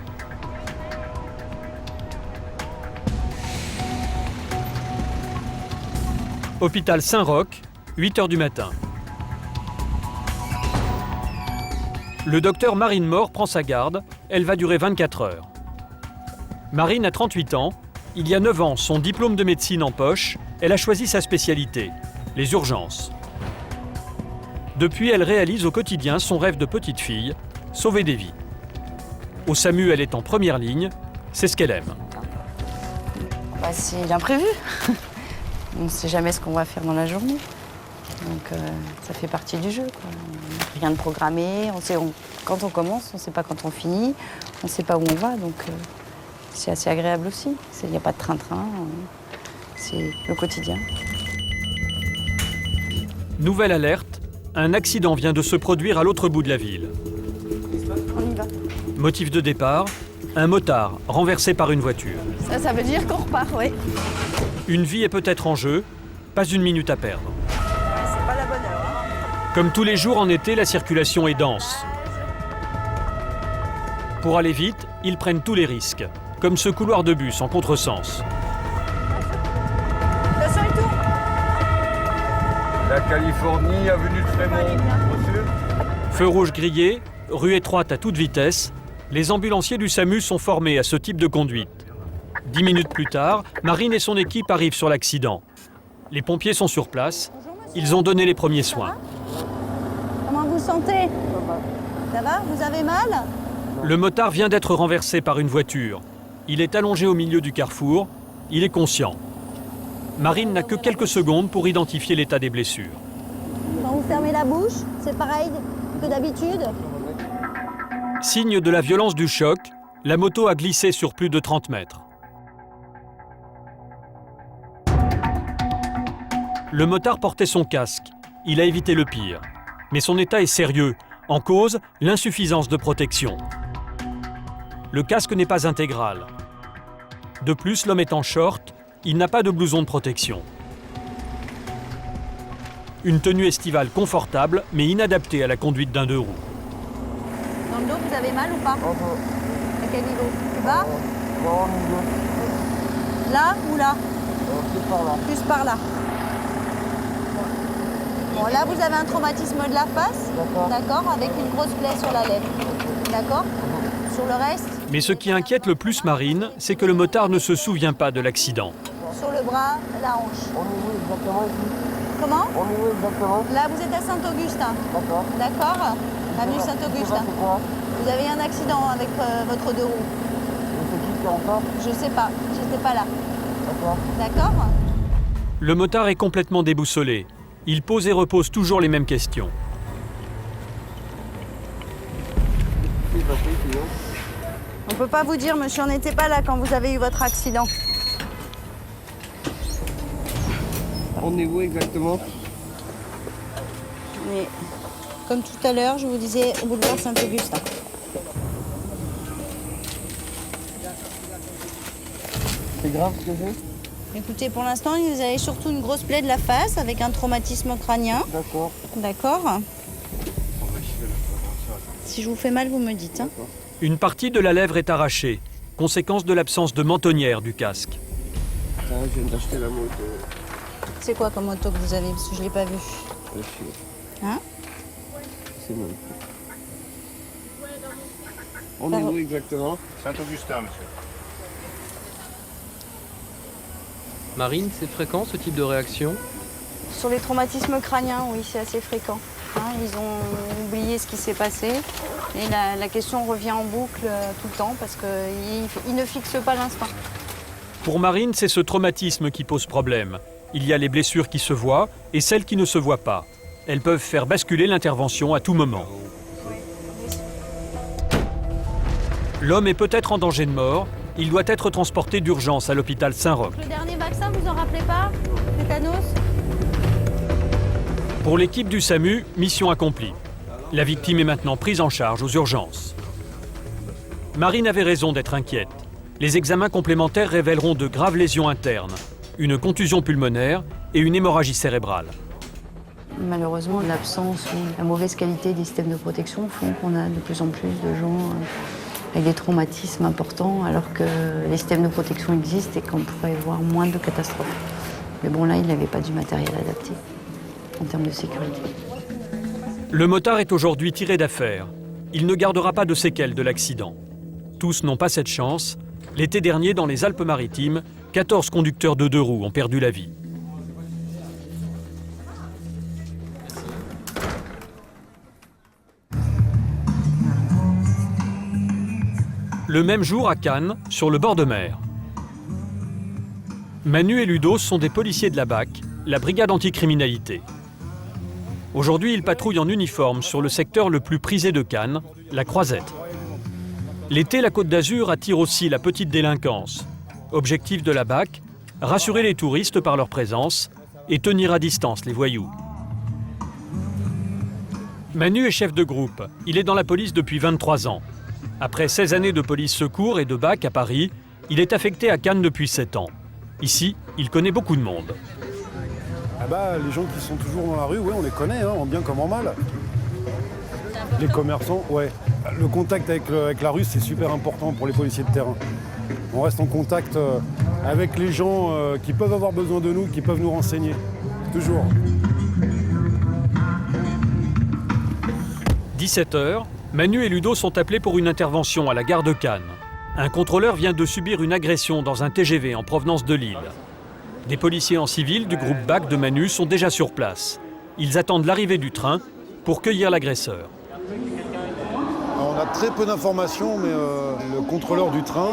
Hôpital Saint-Roch, 8 h du matin. Le docteur Marine Mort prend sa garde. Elle va durer 24 heures. Marine a 38 ans. Il y a 9 ans, son diplôme de médecine en poche, elle a choisi sa spécialité, les urgences. Depuis, elle réalise au quotidien son rêve de petite fille, sauver des vies. Au SAMU, elle est en première ligne. C'est ce qu'elle aime. C'est l'imprévu. On ne sait jamais ce qu'on va faire dans la journée. Donc ça fait partie du jeu, quoi. Rien de programmé. Quand on commence, on ne sait pas quand on finit. On ne sait pas où on va. Donc c'est assez agréable aussi. Il n'y a pas de train-train. C'est le quotidien. Nouvelle alerte. Un accident vient de se produire à l'autre bout de la ville. On y va. Motif de départ, un motard renversé par une voiture. Ça veut dire qu'on repart, oui. Une vie est peut-être en jeu, pas une minute à perdre. C'est pas la bonne heure. Hein. Comme tous les jours en été, la circulation est dense. Pour aller vite, ils prennent tous les risques, comme ce couloir de bus en contresens. Attention, il tourne. La Californie, avenue de Frémont. Monsieur ? Feu rouge grillé, rue étroite à toute vitesse, les ambulanciers du SAMU sont formés à ce type de conduite. 10 minutes plus tard, Marine et son équipe arrivent sur l'accident. Les pompiers sont sur place. Ils ont donné les premiers soins. Comment vous sentez? Ça va? Vous avez mal? Le motard vient d'être renversé par une voiture. Il est allongé au milieu du carrefour. Il est conscient. Marine n'a que quelques secondes pour identifier l'état des blessures. Quand vous fermez la bouche, c'est pareil que d'habitude? Signe de la violence du choc, la moto a glissé sur plus de 30 mètres. Le motard portait son casque. Il a évité le pire. Mais son état est sérieux. En cause, l'insuffisance de protection. Le casque n'est pas intégral. De plus, l'homme est en short. Il n'a pas de blouson de protection. Une tenue estivale confortable, mais inadaptée à la conduite d'un deux roues. Dans le dos, vous avez mal ou pas? À quel niveau? Plus bas? Là ou là? Plus par là. Plus par là. Bon, là, vous avez un traumatisme de la face, d'accord, avec une grosse plaie sur la lèvre, d'accord? Sur le reste? Mais ce qui inquiète le plus Marine, c'est que le motard ne se souvient pas de l'accident. Sur le bras, la hanche. On est où exactement ici? Comment? On est où exactement? Là, vous êtes à Saint-Augustin. D'accord. D'accord? Avenue Saint-Augustin. Vous avez eu un accident avec votre deux roues. C'est qui qui est encore? Je sais pas, j'étais pas là. D'accord. D'accord? Le motard est complètement déboussolé. Il pose et repose toujours les mêmes questions. On peut pas vous dire, monsieur, on n'était pas là quand vous avez eu votre accident. On est où exactement? Mais, comme tout à l'heure, je vous disais au boulevard Saint-Augustin. C'est grave ce que c'est? Écoutez, pour l'instant, vous avez surtout une grosse plaie de la face avec un traumatisme crânien. D'accord. D'accord. Si je vous fais mal, vous me dites. Hein. Une partie de la lèvre est arrachée, conséquence de l'absence de mentonnière du casque. Ça, je viens d'acheter la moto. C'est quoi comme moto que vous avez? Parce que je ne l'ai pas vu. Hein? C'est bon. On est où exactement? Saint-Augustin, monsieur. Marine, c'est fréquent ce type de réaction? Sur les traumatismes crâniens, oui, c'est assez fréquent. Hein, ils ont oublié ce qui s'est passé. Et la question revient en boucle tout le temps parce qu'ils ne fixent pas l'instant. Pour Marine, c'est ce traumatisme qui pose problème. Il y a les blessures qui se voient et celles qui ne se voient pas. Elles peuvent faire basculer l'intervention à tout moment. L'homme est peut-être en danger de mort. Il doit être transporté d'urgence à l'hôpital Saint-Roch. Le dernier vaccin, vous en rappelez pas? Tétanos? Pour l'équipe du SAMU, mission accomplie. La victime est maintenant prise en charge aux urgences. Marine avait raison d'être inquiète. Les examens complémentaires révéleront de graves lésions internes, une contusion pulmonaire et une hémorragie cérébrale. Malheureusement, l'absence ou la mauvaise qualité des systèmes de protection font qu'on a de plus en plus de gens avec des traumatismes importants, alors que les systèmes de protection existent et qu'on pourrait voir moins de catastrophes. Mais bon, là, il n'avait pas du matériel adapté en termes de sécurité. Le motard est aujourd'hui tiré d'affaire. il ne gardera pas de séquelles de l'accident. Tous n'ont pas cette chance. L'été dernier, dans les Alpes-Maritimes, 14 conducteurs de 2 roues ont perdu la vie. Le même jour à Cannes, sur le bord de mer. Manu et Ludo sont des policiers de la BAC, la brigade anticriminalité. Aujourd'hui, ils patrouillent en uniforme sur le secteur le plus prisé de Cannes, la Croisette. L'été, la Côte d'Azur attire aussi la petite délinquance. Objectif de la BAC, rassurer les touristes par leur présence et tenir à distance les voyous. Manu est chef de groupe. Il est dans la police depuis 23 ans. Après 16 années de police secours et de BAC à Paris, il est affecté à Cannes depuis 7 ans. Ici, il connaît beaucoup de monde. Ah bah, les gens qui sont toujours dans la rue, ouais, on les connaît, hein, en bien comme en mal. Les commerçants, ouais. Le contact avec la rue, c'est super important pour les policiers de terrain. On reste en contact avec les gens qui peuvent avoir besoin de nous, qui peuvent nous renseigner. Toujours. 17h, Manu et Ludo sont appelés pour une intervention à la gare de Cannes. Un contrôleur vient de subir une agression dans un TGV en provenance de Lille. Des policiers en civil du groupe BAC de Manu sont déjà sur place. Ils attendent l'arrivée du train pour cueillir l'agresseur. On a très peu d'informations, mais le contrôleur du train,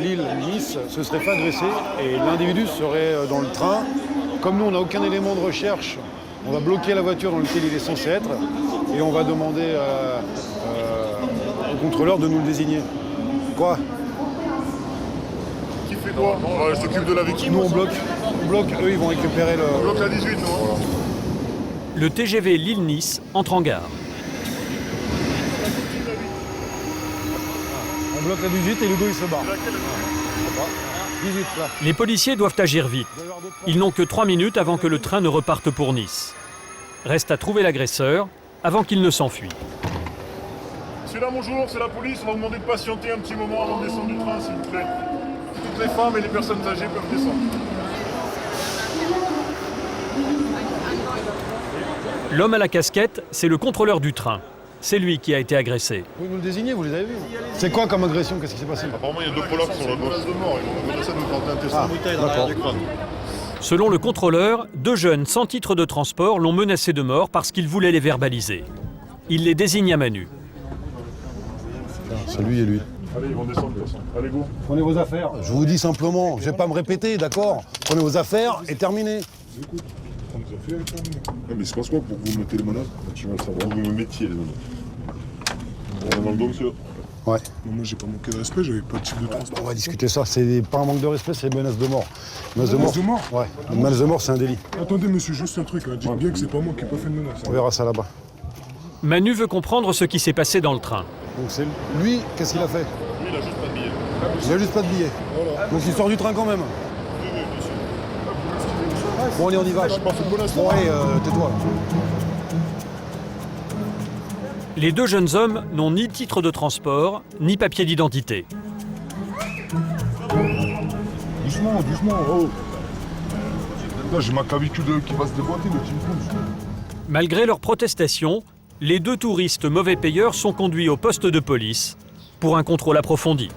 Lille-Nice, se serait fait agresser et l'individu serait dans le train. Comme nous, on n'a aucun élément de recherche, on va bloquer la voiture dans laquelle il est censé être et on va demander au contrôleur de nous le désigner. Quoi? Qui fait quoi? Je s'occupe de la victime. Nous, on bloque, eux, ils vont récupérer le... On bloque la 18, non? Voilà. Le TGV Lille-Nice entre en gare. On bloque la 18 et Ludo il se barre. 18 là. Les policiers doivent agir vite. Ils n'ont que 3 minutes avant que le train ne reparte pour Nice. Reste à trouver l'agresseur avant qu'il ne s'enfuit. Monsieur là, bonjour, c'est la police. On va vous demander de patienter un petit moment avant de descendre du train, s'il vous plaît. Toutes les femmes et les personnes âgées peuvent descendre. L'homme à la casquette, c'est le contrôleur du train. C'est lui qui a été agressé. Vous nous le désignez, vous les avez vus? C'est quoi comme agression? Qu'est-ce qui s'est passé? Apparemment, il y a 2 Polacks qui sont là. Menace de mort. Ils vont menacer de nous planter un testin. Bouteille dans l'arrière du crâne. Selon le contrôleur, 2 jeunes sans titre de transport l'ont menacé de mort parce qu'ils voulaient les verbaliser. Il les désigne à Manu. C'est lui et lui. Allez, ils vont descendre de toute façon. Allez, go. Prenez vos affaires. Je vous dis simplement, je vais pas me répéter, d'accord? Prenez vos affaires et terminez. Prendre vos affaires et terminez. Ah, mais c'est pas quoi pour que vous mettez les menaces? Tu vas le savoir. Vous me mettiez les menaces. On est dans le dos, monsieur. Ouais. Non, moi, j'ai pas manqué de respect, j'avais pas de type de transport. On va discuter ça. C'est pas un manque de respect, c'est des menaces de mort. Menace de mort? Ouais. Une menace de mort, c'est un délit. Attendez, monsieur, juste un truc. Hein. Dites bien que c'est pas moi qui ai pas fait de menace. On verra ça là-bas. Manu veut comprendre ce qui s'est passé dans le train. Donc c'est lui, qu'est-ce qu'il a fait? Lui, il a juste pas de billet. Il a juste pas de billet. Voilà. Donc il sort du train quand même. Oui, bien sûr. Bon, allez, on y va. Bon, allez, tais-toi. Les 2 jeunes hommes n'ont ni titre de transport, ni papier d'identité. Doucement, doucement. Oh. Là, j'ai ma clavicule qui va se déboîter, mais tu me comptes. Malgré leurs protestations, les 2 touristes mauvais payeurs sont conduits au poste de police pour un contrôle approfondi.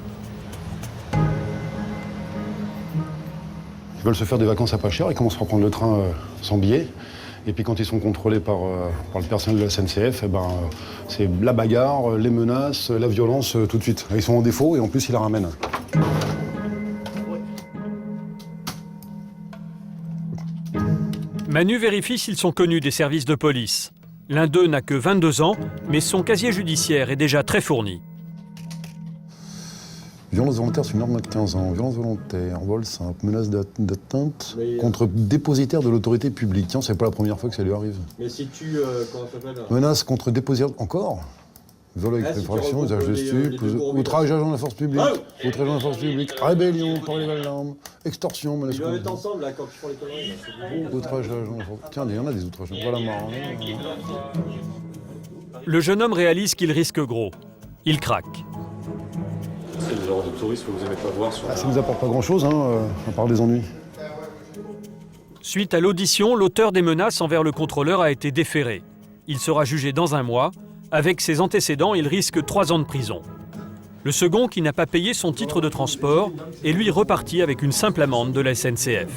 Ils veulent se faire des vacances à pas cher, ils commencent par prendre le train sans billet. Et puis quand ils sont contrôlés par le personnel de la SNCF, c'est la bagarre, les menaces, la violence tout de suite. Ils sont en défaut et en plus ils la ramènent. Manu vérifie s'ils sont connus des services de police. L'un d'eux n'a que 22 ans, mais son casier judiciaire est déjà très fourni. Violence volontaire, c'est une norme de 15 ans. Violence volontaire, vol simple, menace d'atteinte contre dépositaire de l'autorité publique. Tiens, c'est pas la première fois que ça lui arrive. Mais si tu... comment ça s'appelle? Menace contre dépositaire... Encore? Vol avec préparation, usage de stupes, outrage agent de la force publique, outrage agent de la force publique, rébellion, par les d'alarme, extorsion, menace... Ils doivent être ensemble, là, quand tu fais les conneries. Outrage agent de la force... Tiens, il y en a des outrages. Voilà marrant. Le jeune homme réalise qu'il risque gros. Il craque. C'est le genre de tourisme que vous n'aimez pas voir sur... Ça ne nous apporte pas grand-chose, à part des ennuis. Suite à l'audition, l'auteur des menaces envers le contrôleur a été déféré. Il sera jugé dans 1 mois. Avec ses antécédents, il risque 3 ans de prison. Le second, qui n'a pas payé son titre de transport, est lui reparti avec une simple amende de la SNCF.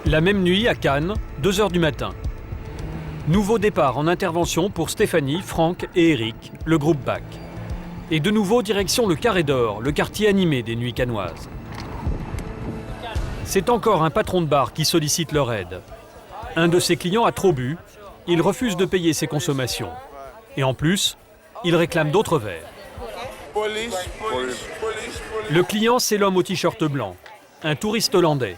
La même nuit, à Cannes, 2 h du matin. Nouveau départ en intervention pour Stéphanie, Franck et Eric, le groupe BAC. Et de nouveau direction le Carré d'Or, le quartier animé des nuits cannoises. C'est encore un patron de bar qui sollicite leur aide. Un de ses clients a trop bu, il refuse de payer ses consommations. Et en plus, il réclame d'autres verres. Le client, c'est l'homme au t-shirt blanc, un touriste hollandais.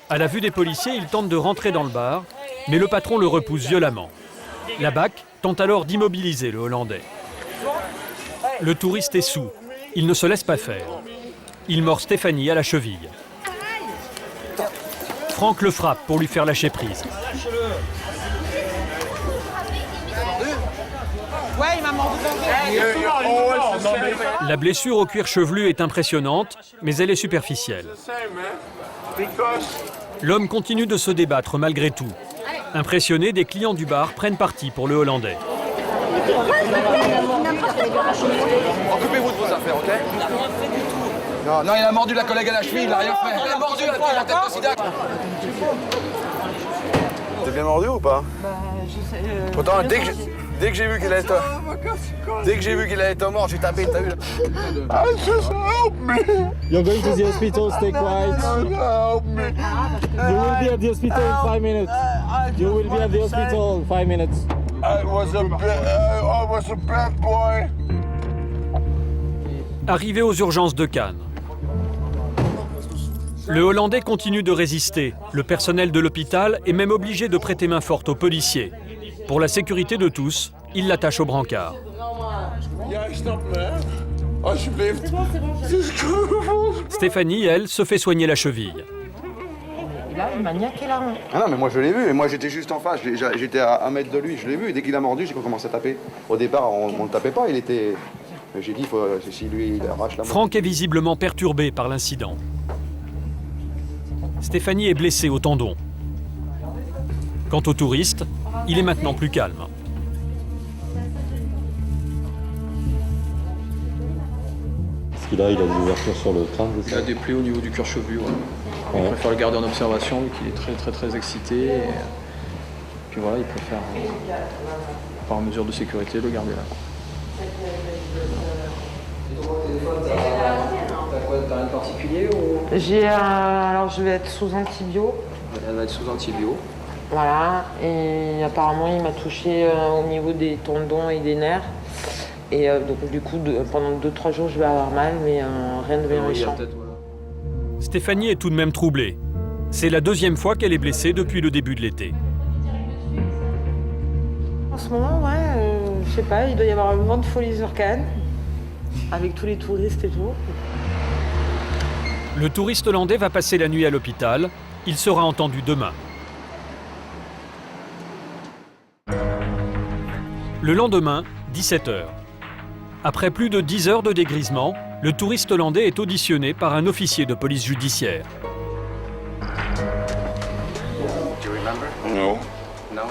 À la vue des policiers, il tente de rentrer dans le bar, mais le patron le repousse violemment. La BAC tente alors d'immobiliser le Hollandais. Le touriste est saoul, il ne se laisse pas faire. Il mord Stéphanie à la cheville. Franck le frappe pour lui faire lâcher prise. Ouais, il m'a mordu dans le verre. La blessure au cuir chevelu est impressionnante, mais elle est superficielle. L'homme continue de se débattre malgré tout. Impressionnés, des clients du bar prennent parti pour le Hollandais. Occupez-vous de vos affaires, ok? Non, il a mordu la collègue à la cheville, il a rien fait. Il a mordu la tête de sida. T'es bien mordu ou pas? Bah, je sais. Pourtant, dès que j'ai vu qu'il allait être mort, j'ai tapé, t'as vu là? Just help me! You're going to the hospital, stay quiet. Help me! You will be at the hospital in 5 minutes. You will be at the hospital in 5 minutes. I was a bad boy. Arrivé aux urgences de Cannes. Le Hollandais continue de résister. Le personnel de l'hôpital est même obligé de prêter main forte aux policiers. Pour la sécurité de tous, il l'attache au brancard. Stéphanie, elle, se fait soigner la cheville. Là, il m'a niaqué la main. Ah non, mais moi je l'ai vu, et moi j'étais juste en face, j'étais à 1 mètre de lui, je l'ai vu, et dès qu'il a mordu, j'ai commencé à taper. Au départ, on ne tapait pas, il était... J'ai dit, si lui, il arrache la main. Franck est visiblement perturbé par l'incident. Stéphanie est blessée au tendon. Quant au touriste, il est maintenant plus calme. Parce qu'il a des ouvertures sur le crâne. Il a des plaies au niveau du cuir chevelu. Ouais. Il préfère le garder en observation vu qu'il est très excité. Et puis voilà, il préfère, par mesure de sécurité, le garder là. T'as rien de particulier ou... Alors je vais être sous antibio. Elle va être sous antibio. Voilà, et apparemment il m'a touché au niveau des tendons et des nerfs. Et donc du coup, pendant 2-3 jours, je vais avoir mal, mais rien de bien méchant. Stéphanie est tout de même troublée. C'est la 2e fois qu'elle est blessée depuis le début de l'été. En ce moment, ouais, je sais pas, il doit y avoir une grande folie sur Cannes, avec tous les touristes et tout. Le touriste hollandais va passer la nuit à l'hôpital. Il sera entendu demain. Le lendemain, 17 h. Après plus de 10 heures de dégrisement, le touriste hollandais est auditionné par un officier de police judiciaire. Non. Donc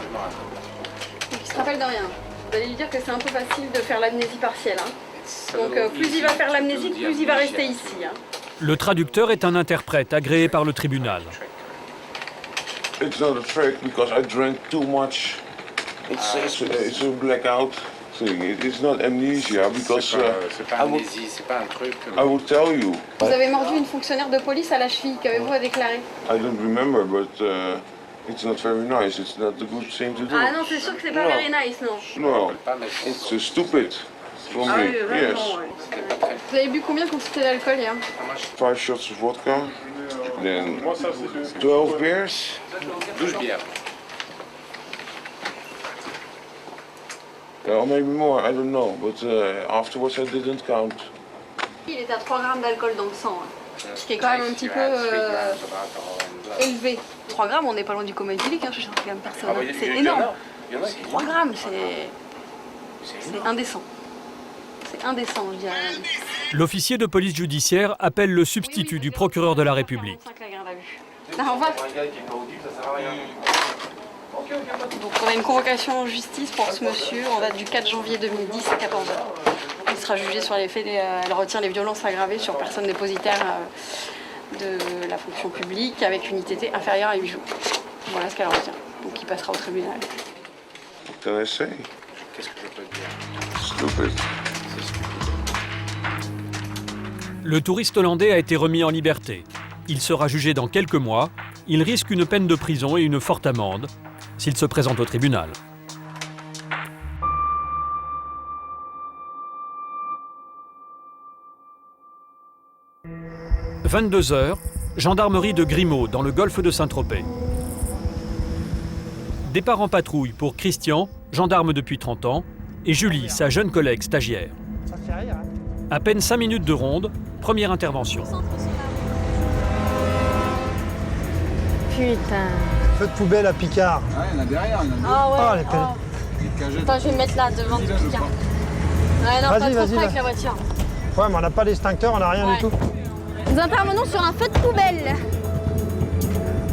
il se rappelle de rien. Vous allez lui dire que c'est un peu facile de faire l'amnésie partielle. Hein. Donc plus il va faire l'amnésie, plus il va rester ici. Hein. Le traducteur est un interprète agréé par le tribunal. It's not a trick because I drank too much. It's a blackout thing. It's not amnesia because c'est pas amnésie, c'est pas un truc. I will tell you. Vous avez mordu une fonctionnaire de police à la cheville. Qu'avez-vous à déclarer? I don't remember, but it's not very nice. It's not a good thing to do. Ah non, c'est sûr que c'est pas very nice, non. No, it's stupid for me. Yes. Vous avez bu combien quantité d'alcool hier? 5 shots of vodka, then 12 beers. 12 bières. Or maybe more, I don't know, but afterwards I didn't count. Il est à 3 grammes d'alcool dans le sang, hein, ce qui est quand même un petit peu élevé. 3 grammes, on n'est pas loin du coma éthylique, hein, je cherche quand même personne. Hein. C'est énorme. 3 grammes, c'est indécent. C'est indécent, je dirais. L'officier de police judiciaire appelle le substitut du procureur de la République. Au revoir. Donc on a une convocation en justice pour ce monsieur en date du 4 janvier 2010 à 14h. Il sera jugé sur les faits, elle retient les violences aggravées sur personne dépositaire de la fonction publique avec une ITT inférieure à 8 jours. Voilà ce qu'elle retient. Donc il passera au tribunal. Intéressé. Qu'est-ce que je peux te dire? Stupide. Le touriste hollandais a été remis en liberté. Il sera jugé dans quelques mois. Il risque une peine de prison et une forte amende s'il se présente au tribunal. « 22h, gendarmerie de Grimaud, dans le golfe de Saint-Tropez. Départ en patrouille pour Christian, gendarme depuis 30 ans, et Julie, sa jeune collègue stagiaire. À peine 5 minutes de ronde, première intervention. Putain. Feu de poubelle à Picard. Ah, il y en a derrière, il y en a. Ah ouais. Ah, les pelles. Attends, je vais me mettre là, devant le Picard. Ouais, non, pas trop près avec la voiture. Ouais, mais on n'a pas d'extincteur, on n'a rien du tout. Nous intervenons sur un feu de poubelle.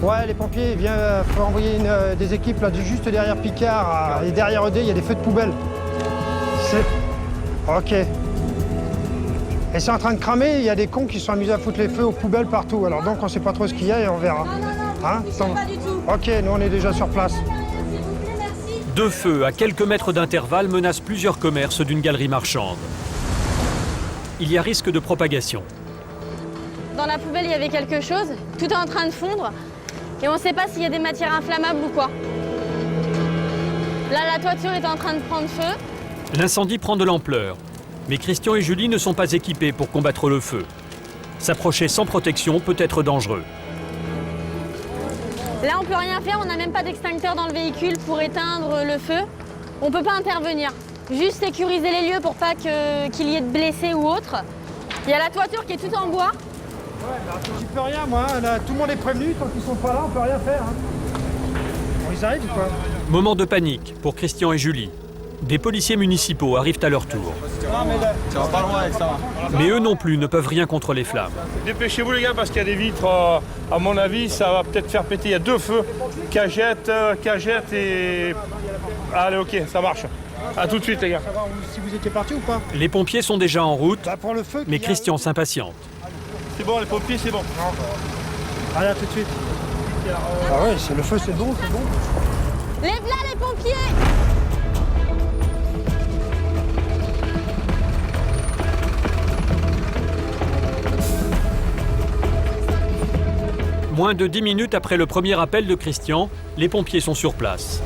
Ouais, les pompiers, il faut envoyer des équipes là, juste derrière Picard. Et derrière ED, il y a des feux de poubelle. Ok. Et c'est en train de cramer, il y a des cons qui se sont amusés à foutre les feux aux poubelles partout. Alors donc on sait pas trop ce qu'il y a et on verra. Hein, pas du tout. Ok, nous on est déjà sur place. Deux feux à quelques mètres d'intervalle menacent plusieurs commerces d'une galerie marchande. Il y a risque de propagation. Dans la poubelle, il y avait quelque chose. Tout est en train de fondre. Et on ne sait pas s'il y a des matières inflammables ou quoi. Là, la toiture est en train de prendre feu. L'incendie prend de l'ampleur. Mais Christian et Julie ne sont pas équipés pour combattre le feu. S'approcher sans protection peut être dangereux. Là, on ne peut rien faire. On n'a même pas d'extincteur dans le véhicule pour éteindre le feu. On ne peut pas intervenir. Juste sécuriser les lieux pour pas qu'il y ait de blessés ou autre. Il y a la toiture qui est toute en bois. Ouais, bah, j'y peux rien, moi. Là, tout le monde est prévenu. Tant qu'ils sont pas là, on peut rien faire. Hein. Bon, ils arrivent ou quoi? Moment de panique pour Christian et Julie. Des policiers municipaux arrivent à leur tour. Non, mais là, ça va pas loin avec ça. Mais eux non plus ne peuvent rien contre les flammes. Dépêchez-vous les gars parce qu'il y a des vitres, à mon avis, ça va peut-être faire péter. Il y a deux feux, cagette et... Allez, ok, ça marche. A tout de suite les gars. Si vous étiez partis ou pas? Les pompiers sont déjà en route, pour le feu, mais Christian s'impatiente. C'est bon, les pompiers, c'est bon. Allez, à tout de suite. Ah ouais, c'est le feu, c'est bon, c'est bon. Lève-là les pompiers! Moins de 10 minutes après le premier appel de Christian, les pompiers sont sur place.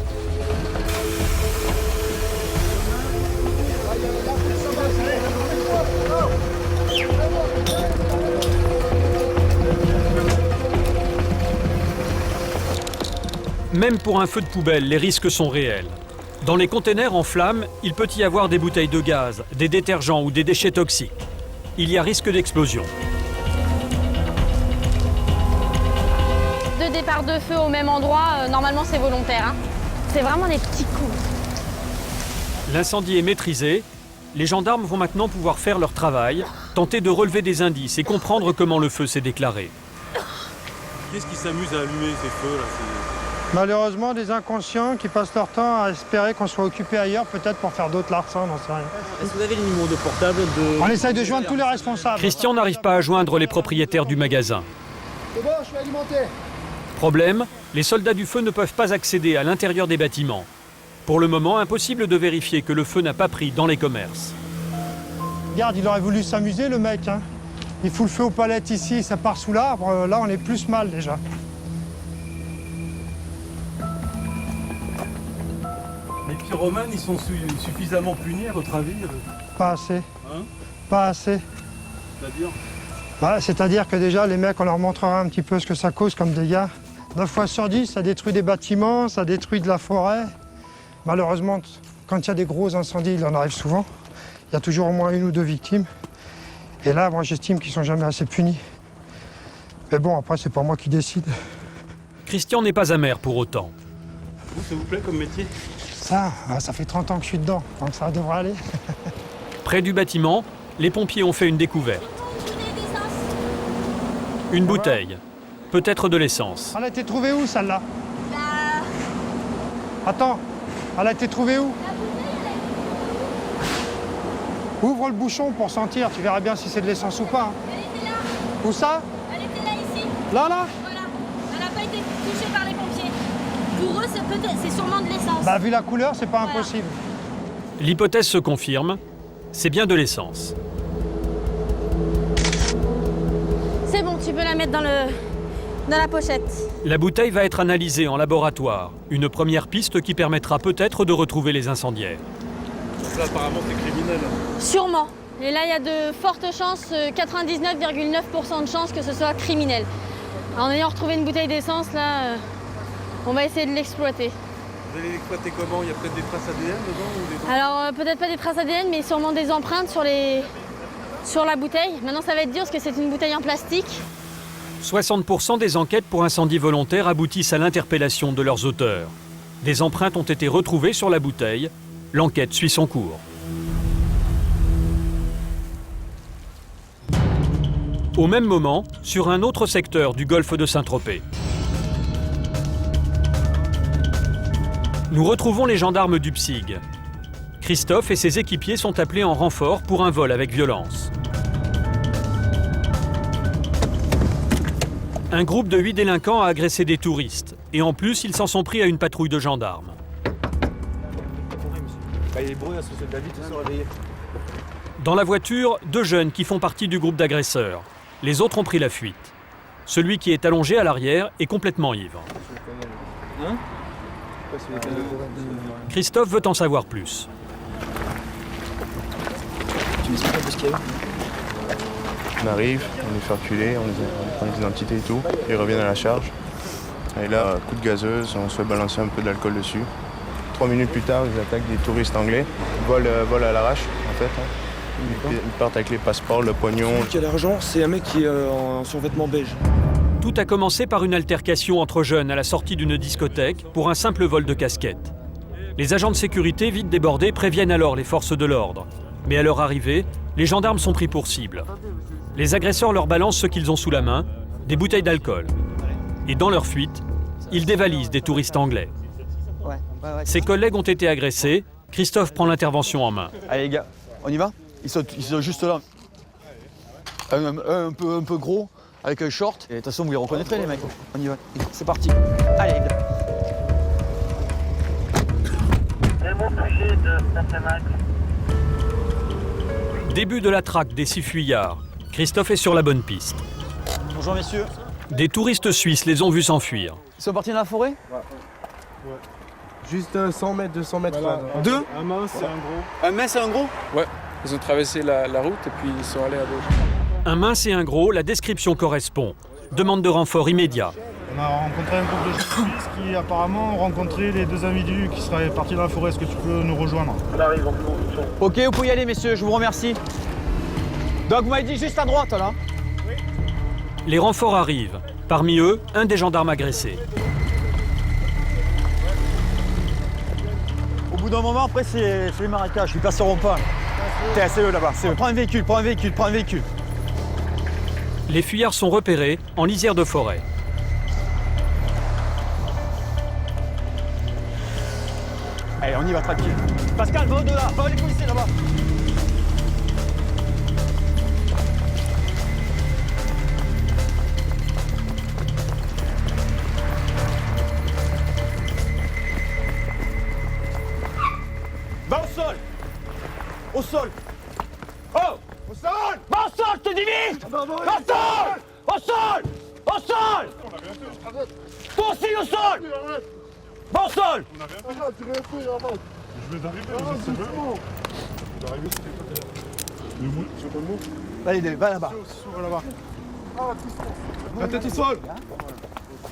Même pour un feu de poubelle, les risques sont réels. Dans les containers en flammes, il peut y avoir des bouteilles de gaz, des détergents ou des déchets toxiques. Il y a risque d'explosion. Deux départs de feu au même endroit, normalement c'est volontaire. Hein. C'est vraiment des petits cons. L'incendie est maîtrisé. Les gendarmes vont maintenant pouvoir faire leur travail, tenter de relever des indices et comprendre comment le feu s'est déclaré. Qu'est-ce qui s'amuse à allumer ces feux là? Malheureusement, des inconscients qui passent leur temps à espérer qu'on soit occupé ailleurs, peut-être pour faire d'autres larcins, on n'en sait rien. Est-ce que vous avez le numéro de portable de... On essaye de joindre tous les responsables. Christian n'arrive pas à joindre les propriétaires du magasin. C'est bon, je suis alimenté. Problème, les soldats du feu ne peuvent pas accéder à l'intérieur des bâtiments. Pour le moment, impossible de vérifier que le feu n'a pas pris dans les commerces. Regarde, il aurait voulu s'amuser le mec. Hein. Il fout le feu aux palettes ici, ça part sous l'arbre. Là, on est plus mal déjà. Les pyromanes, ils sont suffisamment punis à votre avis? Pas assez. Hein? Pas assez. C'est-à-dire? Bah, c'est-à-dire que déjà, les mecs, on leur montrera un petit peu ce que ça cause comme dégâts. 9 fois sur 10, ça détruit des bâtiments, ça détruit de la forêt. Malheureusement, quand il y a des gros incendies, il en arrive souvent. Il y a toujours au moins 1 ou 2 victimes. Et là, moi, j'estime qu'ils sont jamais assez punis. Mais bon, après, c'est pas moi qui décide. Christian n'est pas amer pour autant. Vous, ça vous plaît comme métier? Ça fait 30 ans que je suis dedans, donc ça devrait aller. Près du bâtiment, les pompiers ont fait une découverte. Une bouteille. peut-être de l'essence. Elle a été trouvée où, celle-là? Attends, elle a été trouvée où? Ouvre le bouchon pour sentir, tu verras bien si c'est de l'essence ou pas. Elle était là. Où ça? Elle était là, ici. Là, là? Voilà. Elle n'a pas été touchée par les pompiers. Pour eux, c'est sûrement de l'essence. Bah, vu la couleur, c'est pas impossible. L'hypothèse se confirme, c'est bien de l'essence. C'est bon, tu peux la mettre dans la pochette. La bouteille va être analysée en laboratoire, une première piste qui permettra peut-être de retrouver les incendiaires. Ça, apparemment, c'est criminel. Sûrement. Et là, il y a de fortes chances, 99,9% de chances que ce soit criminel. En ayant retrouvé une bouteille d'essence, là, on va essayer de l'exploiter. Vous allez l'exploiter comment? Il y a peut-être des traces ADN dedans ou des... Alors, peut-être pas des traces ADN, mais sûrement des empreintes sur la bouteille. Maintenant, ça va être dur parce que c'est une bouteille en plastique. 60% des enquêtes pour incendie volontaire aboutissent à l'interpellation de leurs auteurs. Des empreintes ont été retrouvées sur la bouteille. L'enquête suit son cours. Au même moment, sur un autre secteur du golfe de Saint-Tropez. Nous retrouvons les gendarmes du PSIG. Christophe et ses équipiers sont appelés en renfort pour un vol avec violence. Un groupe de 8 délinquants a agressé des touristes. Et en plus, ils s'en sont pris à une patrouille de gendarmes. Dans la voiture, 2 jeunes qui font partie du groupe d'agresseurs. Les autres ont pris la fuite. Celui qui est allongé à l'arrière est complètement ivre. Christophe veut en savoir plus. Tu m'expliques un peu ce qu'il y a eu? On arrive, on les fait reculer, on prend les identités et tout, ils reviennent à la charge. Et là, coup de gazeuse, on se fait balancer un peu d'alcool dessus. 3 minutes plus tard, ils attaquent des touristes anglais, volent à l'arrache en fait. Ils partent avec les passeports, le pognon. Celui qui a l'argent, c'est un mec qui est en survêtement beige. Tout a commencé par une altercation entre jeunes à la sortie d'une discothèque pour un simple vol de casquette. Les agents de sécurité, vite débordés, préviennent alors les forces de l'ordre. Mais à leur arrivée, les gendarmes sont pris pour cible. Les agresseurs leur balancent ce qu'ils ont sous la main, des bouteilles d'alcool. Et dans leur fuite, ils dévalisent des touristes anglais. Ses collègues ont été agressés, Christophe prend l'intervention en main. Allez les gars, on y va? Ils sont juste là. Un peu gros, avec un short. Et de toute façon, vous les reconnaîtrez les mecs. On y va. C'est parti. Allez. Début de la traque des 6 fuyards. Christophe est sur la bonne piste. Bonjour messieurs. Des touristes suisses les ont vus s'enfuir. Ils sont partis dans la forêt? Ouais. Juste 100 mètres, 200 mètres. Voilà. Là. Deux? Un mince et un gros. Un mince et un gros? Ouais. Ils ont traversé la route et puis ils sont allés à gauche. Un mince et un gros, la description correspond. Demande de renfort immédiat. On a rencontré un groupe de suisses qui apparemment ont rencontré les 2 individus qui seraient partis dans la forêt. Est-ce que tu peux nous rejoindre? On arrive en plus. Ok, vous pouvez y aller messieurs, je vous remercie. Donc vous m'avez dit juste à droite là? Oui. Les renforts arrivent. Parmi eux, un des gendarmes agressés. Au bout d'un moment, après, c'est les marécages, ils passeront pas. C'est eux là-bas, c'est eux. Prends un véhicule. Les fuyards sont repérés en lisière de forêt. Allez, on y va tranquille. Pascal, va au-delà, va les policiers là-bas. Va au sol. Au sol. Oh. Au sol. Va au sol, je te dis vite. Au sol. Au sol. Au sol. Toi aussi au sol. Va au sol. Je vais arriver, c'est bon. Je vais arriver, le mot, c'est pas le mot. Allez, va là-bas. Va là-bas. La tête au sol.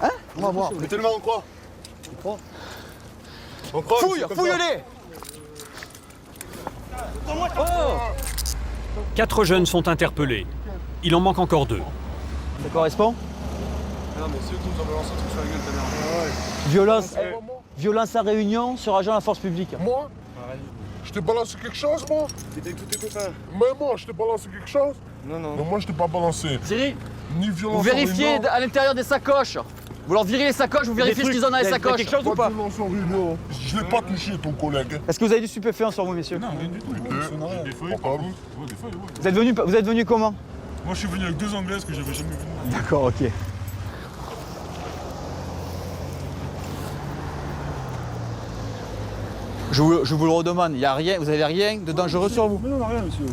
Hein? On va voir. Mettez le main, on croit. On croit. Fouille-les. Oh. 4 jeunes sont interpellés. Il en manque encore 2. Ça correspond? Non, mais c'est eux qui nous ont balancé un truc sur la gueule tout à l'heure. Violence à réunion sur agent de la force publique. Moi? Je t'ai balancé quelque chose, moi? T'étais avec tous tes copains. Mais moi, je t'ai balancé quelque chose? Non. Non, moi, je t'ai pas balancé. Cyril? ni violence. Vous vérifiez à l'intérieur des sacoches. Vous leur virez les sacoches, vous vérifiez ce qu'ils ont dans les sacoches. Quelque chose ou pas? Je l'ai pas touché, ton collègue. Est-ce que vous avez du stupéfiant sur vous, messieurs? Non, rien du tout. Des feuilles. Vous êtes venu comment? Moi, je suis venu avec 2 Anglaises que j'avais jamais vues. D'accord, ok. Je vous le redemande, il y a rien, vous avez rien de dangereux sur vous? Mais non, rien, monsieur.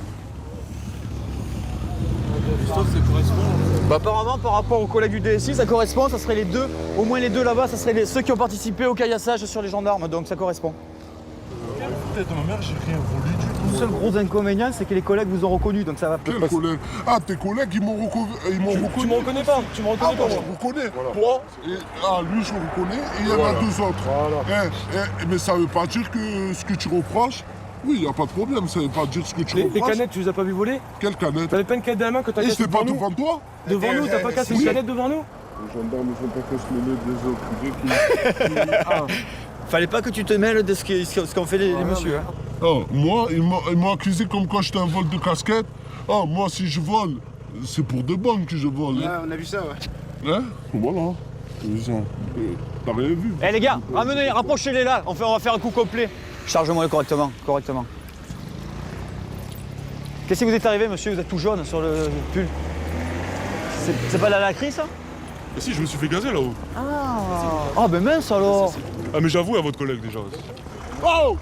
Christophe, ça correspond. Bah, apparemment, par rapport aux collègues du DSI, ça correspond, ça serait les deux, au moins les deux là-bas, ça serait ceux qui ont participé au caillassage sur les gendarmes, donc ça correspond. Peut-être ma mère, j'ai rien volé du tout. Le seul gros inconvénient, c'est que les collègues vous ont reconnu, donc ça va Quels collègues? Ah, tes collègues, ils m'ont reconnu. Tu me reconnais pas, tu me reconnais pas. Je reconnais. Toi, lui, je le reconnais, et il y en a 2 autres. Voilà. Mais ça veut pas dire que ce que tu reproches, oui, il n'y a pas de problème, ça veut pas dire ce que tu reproches. Les canettes, tu les as pas vu voler? Quelles canettes? T'avais pas une canette dans la main quand t'as cassé devant nous? C'était pas devant toi? Devant nous, t'as pas cassé une canette devant nous? Les gendarmes, ils font pas que se mêler des autres. Fallait pas que tu te mêles de ce qu'ont fait les messieurs. Hein. Oh, moi, ils m'ont accusé comme quoi j'étais un vol de casquette. Oh, moi, si je vole, c'est pour de bonnes que je vole. Ouais, on a vu ça, ouais. Hein? Voilà. T'as rien vu? Eh les gars, ramenez, rapprochez-les là, on va faire un coup complet. Charge-moi correctement. Qu'est-ce qui vous est arrivé, monsieur? Vous êtes tout jaune sur le pull. C'est pas la lacry, ça? Mais si, je me suis fait gazer là-haut. Ah, ben mince alors. Ah, mais j'avoue à votre collègue déjà. Oh!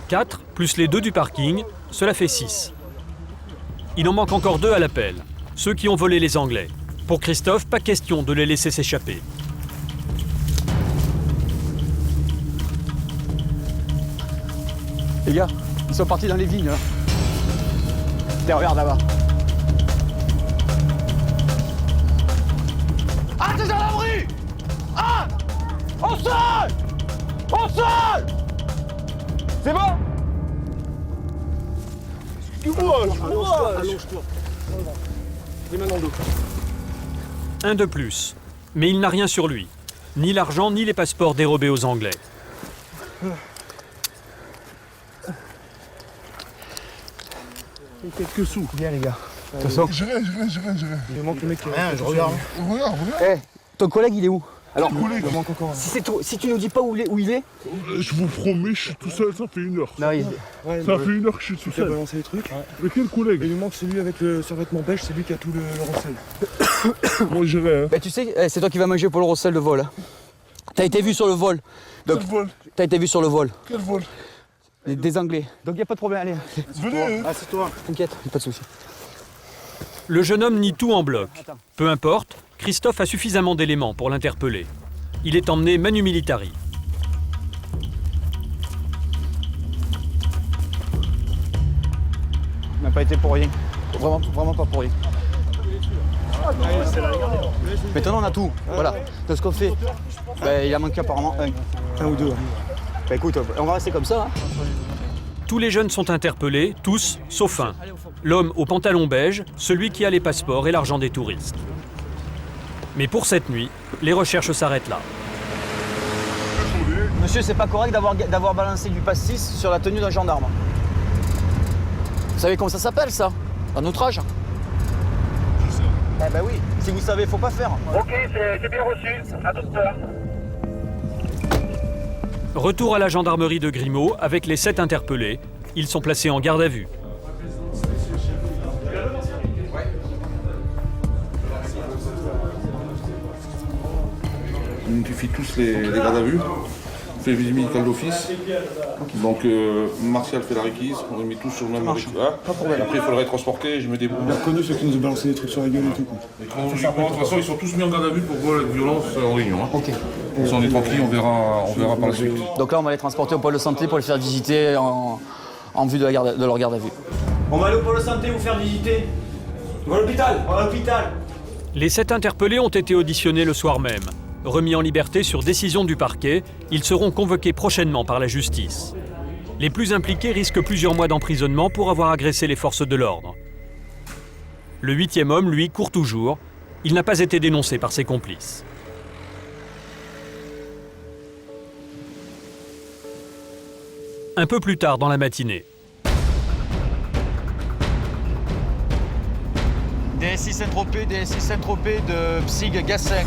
4 plus les 2 du parking, cela fait 6. Il en manque encore 2 à l'appel, ceux qui ont volé les Anglais. Pour Christophe, pas question de les laisser s'échapper. Les gars, ils sont partis dans les vignes là. Tiens, regarde là-bas. Ah, t'es gendarmerie! Ah! Au sol! Au sol! C'est bon? Allonge-toi. Les mains dans le dos. 1 de plus. Mais il n'a rien sur lui. Ni l'argent, ni les passeports dérobés aux Anglais. Quelques sous. Bien, les gars. J'irai. Il manque le mec qui je regarde. Regarde. Eh, ton collègue, il est où? Alors, collègue, il manque encore. Si tu nous dis pas où il est. Je vous promets, je suis tout seul, ça fait 1 heure. Non, ça fait 1 heure que je suis tout seul. Il a balancé les trucs. Mais quel collègue? Il nous manque celui avec le survêtement beige, c'est lui qui a tout le recel. Moi j'irai. Bah, tu sais, c'est toi qui vas manger pour le recel de vol. T'as été vu sur le vol. Quel vol? T'as été vu sur le vol. Quel vol? Des Anglais. Donc y a pas de problème, allez. Venez. Assieds-toi. T'inquiète, pas de soucis. Le jeune homme nie tout en bloc. Peu importe, Christophe a suffisamment d'éléments pour l'interpeller. Il est emmené manu militari. Il n'a pas été pour rien. Vraiment pas pour rien. Maintenant on a tout. Voilà. Donc ce qu'on fait, il a manqué apparemment un ou deux. Écoute, on va rester comme ça. Hein. Tous les jeunes sont interpellés, tous, sauf un. L'homme au pantalon beige, celui qui a les passeports et l'argent des touristes. Mais pour cette nuit, les recherches s'arrêtent là. Monsieur, c'est pas correct d'avoir balancé du pastis sur la tenue d'un gendarme. Vous savez comment ça s'appelle, ça? Un outrage? Je sais. Eh ben oui, si vous savez, faut pas faire. Ok, c'est bien reçu. À tout à l'heure. Retour à la gendarmerie de Grimaud avec les 7 interpellés. Ils sont placés en garde à vue. On notifie tous les gardes à vue. On fait visite médicale d'office. Donc Martial fait la réquise, on les met tous sur le même réquise. Pas de problème. Après il faut le rétransporter, je me débrouille. On a reconnu ceux qui nous ont balancé des trucs sur la gueule et tout. Et chronologiquement, de toute façon ils sont tous mis en garde à vue pour vol de violence en réunion. Hein. Ok. Si on est tranquille, on verra par la suite. Donc là on va les transporter au pôle de santé pour les faire visiter en vue de leur garde à vue. On va aller au pôle de santé vous faire visiter. On va à l'hôpital. Les 7 interpellés ont été auditionnés le soir même. Remis en liberté sur décision du parquet, ils seront convoqués prochainement par la justice. Les plus impliqués risquent plusieurs mois d'emprisonnement pour avoir agressé les forces de l'ordre. Le 8e homme, lui, court toujours. Il n'a pas été dénoncé par ses complices. Un peu plus tard dans la matinée. DSI Saint-Tropez de Psig Gassin.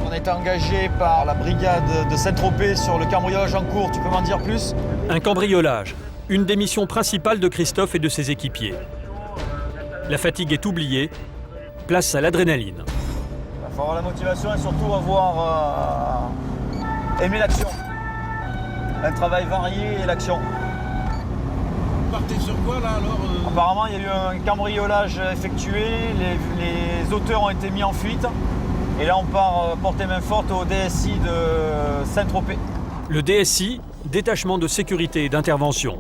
On est engagé par la brigade de Saint-Tropez sur le cambriolage en cours. Tu peux m'en dire plus? Un cambriolage, une des missions principales de Christophe et de ses équipiers. La fatigue est oubliée, place à l'adrénaline. Il faut avoir la motivation et surtout avoir aimé l'action. Un travail varié et l'action. Vous partez sur quoi là alors Apparemment, il y a eu un cambriolage effectué, les auteurs ont été mis en fuite. Et là, on part porter main forte au DSI de Saint-Tropez. Le DSI, détachement de sécurité et d'intervention.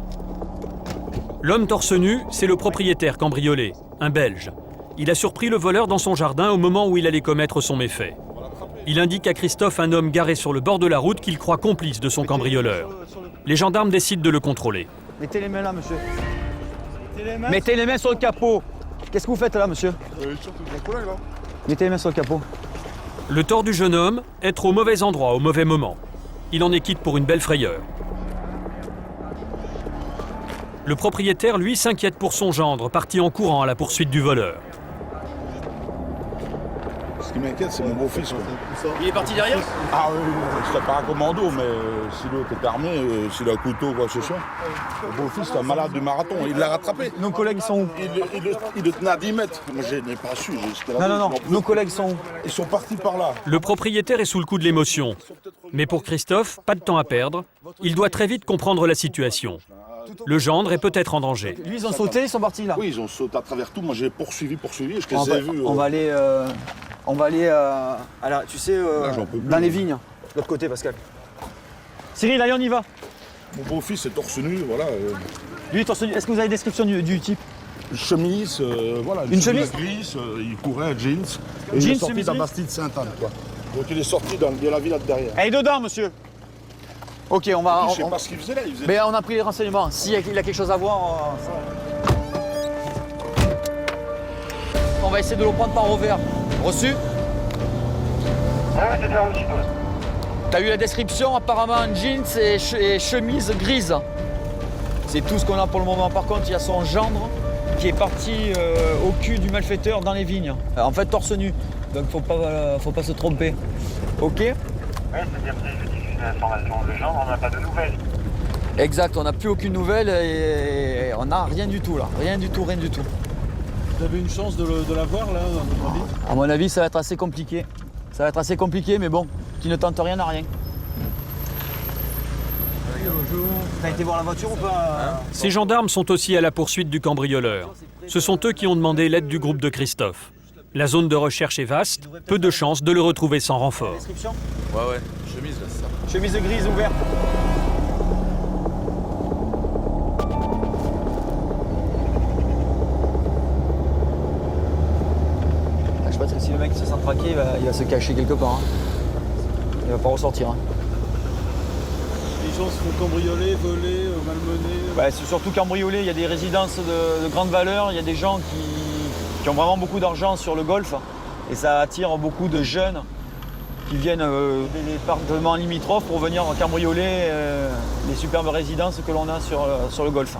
L'homme torse nu, c'est le propriétaire cambriolé, un Belge. Il a surpris le voleur dans son jardin au moment où il allait commettre son méfait. Il indique à Christophe un homme garé sur le bord de la route qu'il croit complice de son cambrioleur. Les gendarmes décident de le contrôler. Mettez les mains là, monsieur. Mettez les mains sur le capot. Qu'est-ce que vous faites là, monsieur? Mettez les mains sur le capot. Le tort du jeune homme, être au mauvais endroit au mauvais moment. Il en est quitte pour une belle frayeur. Le propriétaire, lui, s'inquiète pour son gendre, parti en courant à la poursuite du voleur. Ce qui m'inquiète, c'est mon beau-fils. Il est parti derrière? Ah oui, c'était pas un commando, mais si l'autre est armé, s'il a un couteau ou quoi que ce soit. Le beau-fils, c'est un malade du marathon, il l'a rattrapé. Nos collègues, ils sont où? Il le tenait à 10 mètres. Moi, je n'ai pas su. Non, nos collègues sont où? Ils sont partis par là. Le propriétaire est sous le coup de l'émotion. Mais pour Christophe, pas de temps à perdre. Il doit très vite comprendre la situation. Le gendre est peut-être en danger. Lui, ils ont sauté, ils sont partis là? Oui, ils ont sauté à travers tout. Moi, j'ai poursuivi. Je les ai vus. On va aller à la, tu sais, dans les vignes, de l'autre côté, Pascal. Cyril, allez, on y va. Mon beau-fils est torse nu, voilà. Lui, torse nu. Est-ce que vous avez la description du type? Chemise, voilà. Une chemise grise, il courait, jeans. Et il est sorti de la Bastide Sainte-Anne, quoi. Donc il est sorti de la villa de derrière. Allez, dedans, monsieur. Ok, on va... Je sais pas ce qu'il faisait là. Mais on a pris les renseignements. S'il a quelque chose à voir... On va essayer de le prendre par revers. Reçu? Ouais, c'est bien reçu. T'as eu la description, apparemment jeans et chemise grise. C'est tout ce qu'on a pour le moment. Par contre, il y a son gendre qui est parti au cul du malfaiteur dans les vignes. En fait, torse nu. Donc faut pas se tromper. Ok? Ouais, c'est-à-dire que c'est juste une information. Le genre, on n'a pas de nouvelles. Exact, on n'a plus aucune nouvelle et on n'a rien du tout là. Rien du tout. Vous avez une chance de l'avoir là, dans votre avis? À mon avis, ça va être assez compliqué. Ça va être assez compliqué, mais bon, qui ne tente rien n'a rien. T'as été voir la voiture ou pas? Ces gendarmes sont aussi à la poursuite du cambrioleur. Ce sont eux qui ont demandé l'aide du groupe de Christophe. La zone de recherche est vaste, peu de chances de le retrouver sans renfort. Description? Ouais, chemise là, c'est ça. Chemise grise ouverte. Je sais pas si le mec se sent traqué, il va se cacher quelque part. Hein. Il va pas ressortir. Hein. Les gens se font cambrioler, voler, malmener. Bah, c'est surtout cambrioler, il y a des résidences de grande valeur, il y a des gens qui ont vraiment beaucoup d'argent sur le golf et ça attire beaucoup de jeunes qui viennent des départements limitrophes pour venir cambrioler les superbes résidences que l'on a sur le golf.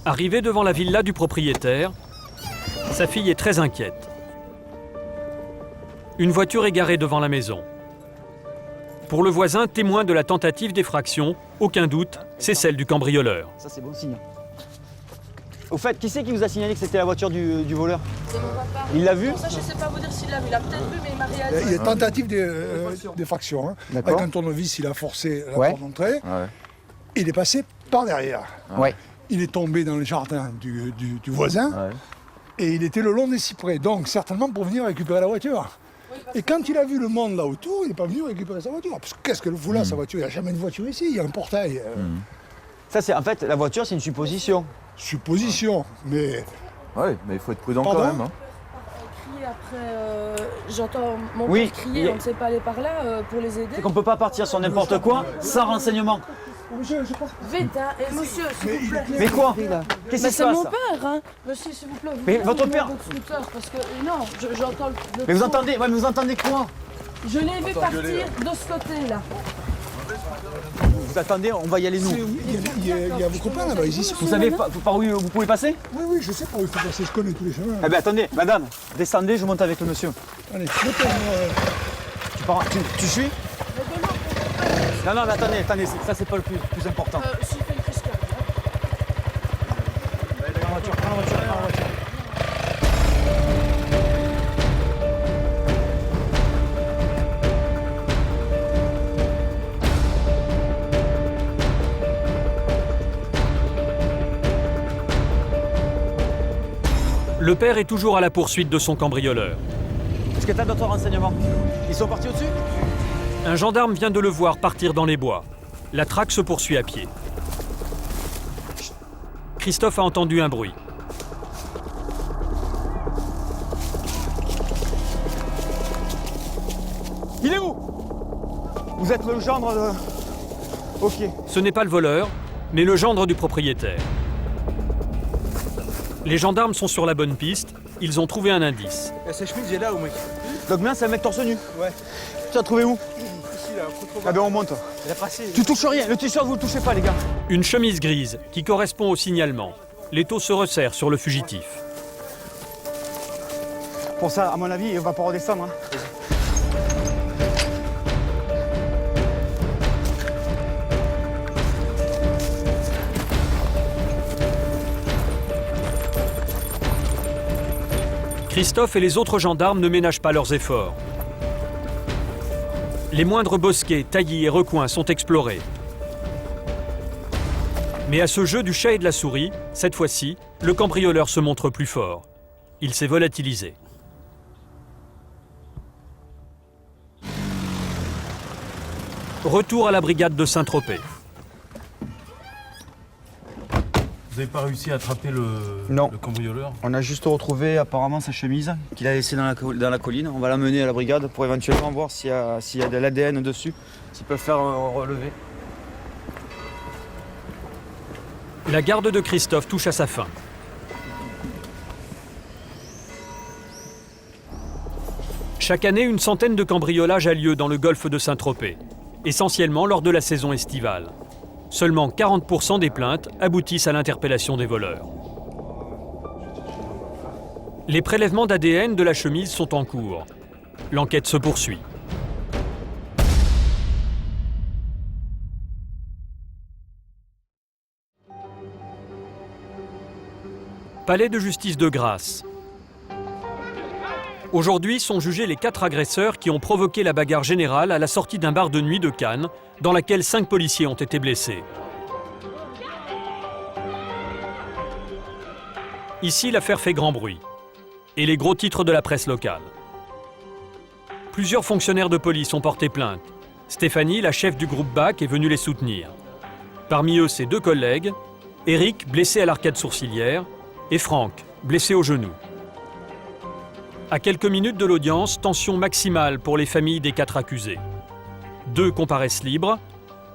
Arrivé devant la villa du propriétaire, sa fille est très inquiète. Une voiture est garée devant la maison. Pour le voisin, témoin de la tentative d'effraction, aucun doute, c'est celle du cambrioleur. Ça, c'est bon signe. Au fait, qui c'est qui vous a signalé que c'était la voiture du voleur? C'est mon papa. Il l'a vu? Ça, je sais pas vous dire s'il l'a vu. Il a peut-être vu, mais il m'a réalisé. Il y a tentative d'effraction. Hein. Avec un tournevis, il a forcé la porte d'entrée. Ouais. Il est passé par derrière. Ouais. Il est tombé dans le jardin du voisin. Ouais. Et il était le long des cyprès. Donc, certainement pour venir récupérer la voiture. Et quand il a vu le monde là autour, il n'est pas venu récupérer sa voiture. Parce que qu'est-ce que fout là, sa voiture? Il n'y a jamais de voiture ici, il y a un portail. Ça, c'est en fait, la voiture, c'est une supposition. Supposition, mais... Oui, mais il faut être prudent quand même. Hein. Crier après, j'entends mon père crier, on ne sait pas aller par là pour les aider. C'est qu'on ne peut pas partir sur n'importe quoi sans renseignement. Vite, hein, et monsieur, s'il vous plaît. Mais quoi? Qu'est-ce qui se passe? C'est mon père, hein. Monsieur, s'il vous plaît. Mais votre père? Parce que, non, j'entends le... Mais vous entendez? Ouais, mais vous entendez quoi? Je l'ai vu partir de ce côté-là. vous attendez, on va y aller nous. Il y a vos copains là-bas, ils y sont. Vous savez par où vous pouvez passer? Oui, je sais par où il faut passer, je connais tous les chemins. Eh bien attendez, madame, descendez, je monte avec le monsieur. Allez, tu suis? Non, mais attendez, ça c'est pas le plus important. Prends la voiture. Le père est toujours à la poursuite de son cambrioleur. Est-ce que tu as d'autres renseignements? Ils sont partis au-dessus? Un gendarme vient de le voir partir dans les bois. La traque se poursuit à pied. Christophe a entendu un bruit. Il est où? Vous êtes le gendre de... Ok. Ce n'est pas le voleur, mais le gendre du propriétaire. Les gendarmes sont sur la bonne piste. Ils ont trouvé un indice. C'est Schmitt, j'ai là, mec. Dogman, c'est un mec torse nu. Ouais. Tu l'as trouvé où? Ici, là, Ah ben on monte. Il a passé. Tu touches rien, le t-shirt vous le touchez pas les gars. Une chemise grise qui correspond au signalement. L'étau se resserre sur le fugitif. Pour ça, à mon avis, on va pas redescendre. Hein. Christophe et les autres gendarmes ne ménagent pas leurs efforts. Les moindres bosquets, taillis et recoins sont explorés. Mais à ce jeu du chat et de la souris, cette fois-ci, le cambrioleur se montre plus fort. Il s'est volatilisé. Retour à la brigade de Saint-Tropez. Vous n'avez pas réussi à attraper le cambrioleur? On a juste retrouvé apparemment sa chemise qu'il a laissée dans la colline. On va l'amener à la brigade pour éventuellement voir s'il y a de l'ADN dessus, s'ils peuvent faire relever. La garde de Christophe touche à sa fin. Chaque année, une centaine de cambriolages a lieu dans le golfe de Saint-Tropez, essentiellement lors de la saison estivale. Seulement 40% des plaintes aboutissent à l'interpellation des voleurs. Les prélèvements d'ADN de la chemise sont en cours. L'enquête se poursuit. Palais de justice de Grasse. Aujourd'hui sont jugés les 4 agresseurs qui ont provoqué la bagarre générale à la sortie d'un bar de nuit de Cannes, dans laquelle 5 policiers ont été blessés. Ici, l'affaire fait grand bruit. Et les gros titres de la presse locale. Plusieurs fonctionnaires de police ont porté plainte. Stéphanie, la chef du groupe BAC, est venue les soutenir. Parmi eux, ses 2 collègues, Eric, blessé à l'arcade sourcilière, et Franck, blessé au genou. À quelques minutes de l'audience, tension maximale pour les familles des 4 accusés. 2 comparaissent libres,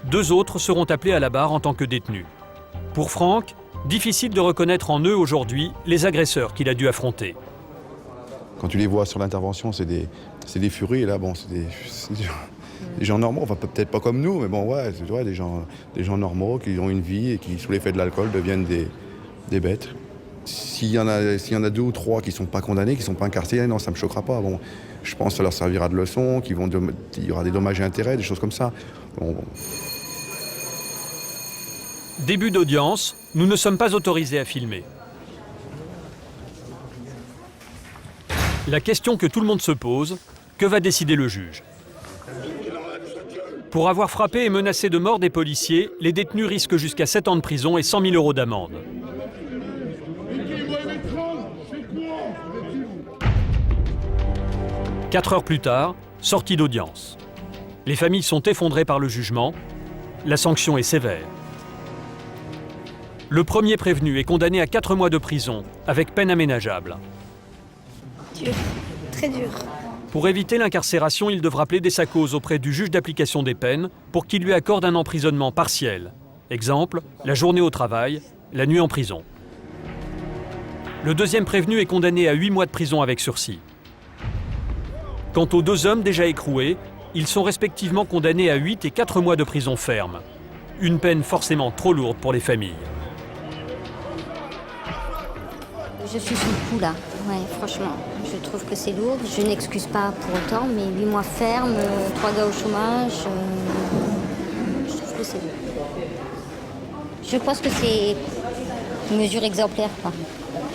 2 autres seront appelés à la barre en tant que détenus. Pour Franck, difficile de reconnaître en eux aujourd'hui les agresseurs qu'il a dû affronter. Quand tu les vois sur l'intervention, c'est des furies, et là, bon, c'est des gens normaux, enfin peut-être pas comme nous, mais bon, ouais, c'est des gens normaux qui ont une vie et qui, sous l'effet de l'alcool, deviennent des bêtes. S'il y en a 2 ou 3 qui ne sont pas condamnés, qui ne sont pas incarcérés, non, ça ne me choquera pas. Bon, je pense que ça leur servira de leçon, il y aura des dommages et intérêts, des choses comme ça. Bon. Début d'audience, nous ne sommes pas autorisés à filmer. La question que tout le monde se pose, que va décider le juge? Pour avoir frappé et menacé de mort des policiers, les détenus risquent jusqu'à 7 ans de prison et 100 000 € d'amende. 4 heures plus tard, sortie d'audience. Les familles sont effondrées par le jugement. La sanction est sévère. Le premier prévenu est condamné à 4 mois de prison, avec peine aménageable. Dur, très dur. Pour éviter l'incarcération, il devra plaider sa cause auprès du juge d'application des peines pour qu'il lui accorde un emprisonnement partiel. Exemple, la journée au travail, la nuit en prison. Le deuxième prévenu est condamné à 8 mois de prison avec sursis. Quant aux 2 hommes déjà écroués, ils sont respectivement condamnés à 8 et 4 mois de prison ferme. Une peine forcément trop lourde pour les familles. Je suis sous le coup là, ouais, franchement. Je trouve que c'est lourd. Je n'excuse pas pour autant, mais 8 mois ferme, 3 gars au chômage, je trouve que c'est lourd. Je pense que c'est une mesure exemplaire, quoi.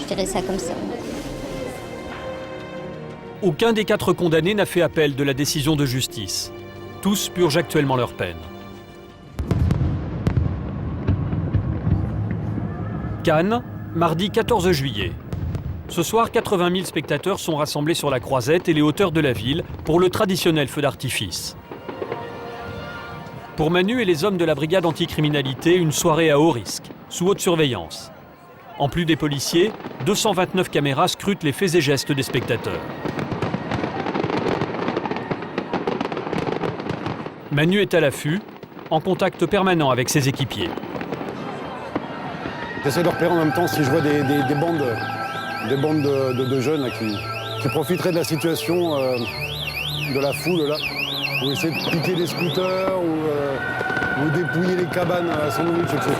Je dirais ça comme ça. Aucun des 4 condamnés n'a fait appel de la décision de justice. Tous purgent actuellement leur peine. Cannes, mardi 14 juillet. Ce soir, 80 000 spectateurs sont rassemblés sur la Croisette et les hauteurs de la ville pour le traditionnel feu d'artifice. Pour Manu et les hommes de la brigade anticriminalité, une soirée à haut risque, sous haute surveillance. En plus des policiers, 229 caméras scrutent les faits et gestes des spectateurs. Manu est à l'affût, en contact permanent avec ses équipiers. J'essaie de repérer en même temps si je vois des bandes de jeunes là, qui profiteraient de la situation de la foule là, ou essayer de piquer des scooters ou dépouiller les cabanes à sandwich, etc.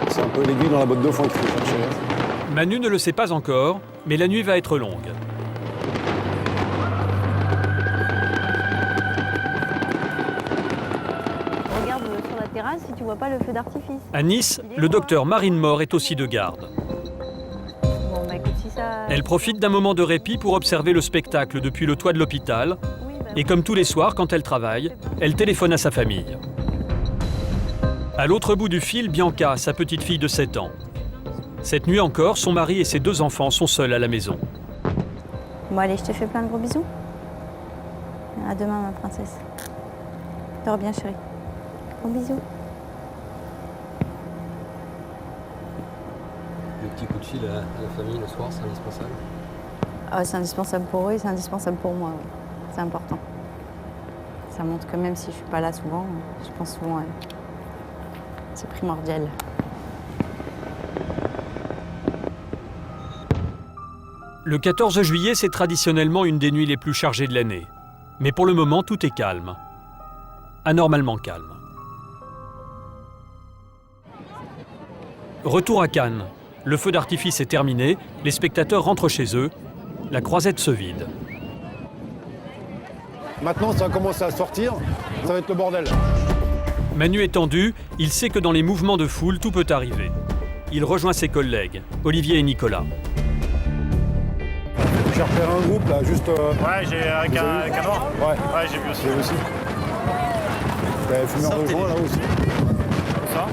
C'est un peu l'aiguille dans la botte de foin qu'il faut chercher. Manu ne le sait pas encore, mais la nuit va être longue. Regarde sur la terrasse si tu vois pas le feu d'artifice. À Nice, le docteur Marine Mort est aussi de garde. Bon, bah écoute, si ça... Elle profite d'un moment de répit pour observer le spectacle depuis le toit de l'hôpital. Et comme tous les soirs, quand elle travaille, elle téléphone à sa famille. À l'autre bout du fil, Bianca, sa petite fille de 7 ans. Cette nuit encore, son mari et ses 2 enfants sont seuls à la maison. Bon allez, je te fais plein de gros bisous. À demain, ma princesse. Dors bien, chérie. Gros bisous. Le petit coup de fil à la famille le soir, c'est indispensable. Ah, c'est indispensable pour eux et c'est indispensable pour moi. Oui. C'est important. Ça montre que même si je suis pas là souvent, je pense souvent à eux. C'est primordial. Le 14 juillet, c'est traditionnellement une des nuits les plus chargées de l'année. Mais pour le moment, tout est calme. Anormalement calme. Retour à Cannes. Le feu d'artifice est terminé, les spectateurs rentrent chez eux, la Croisette se vide. Maintenant, ça va commencer à sortir, ça va être le bordel. Manu est tendu, il sait que dans les mouvements de foule, tout peut arriver. Il rejoint ses collègues, Olivier et Nicolas. J'ai repéré un groupe là, juste... Ouais, j'ai avec un canard. Ouais, j'ai vu aussi. J'ai aussi. Il y avait fumeur de joint là aussi. Ça.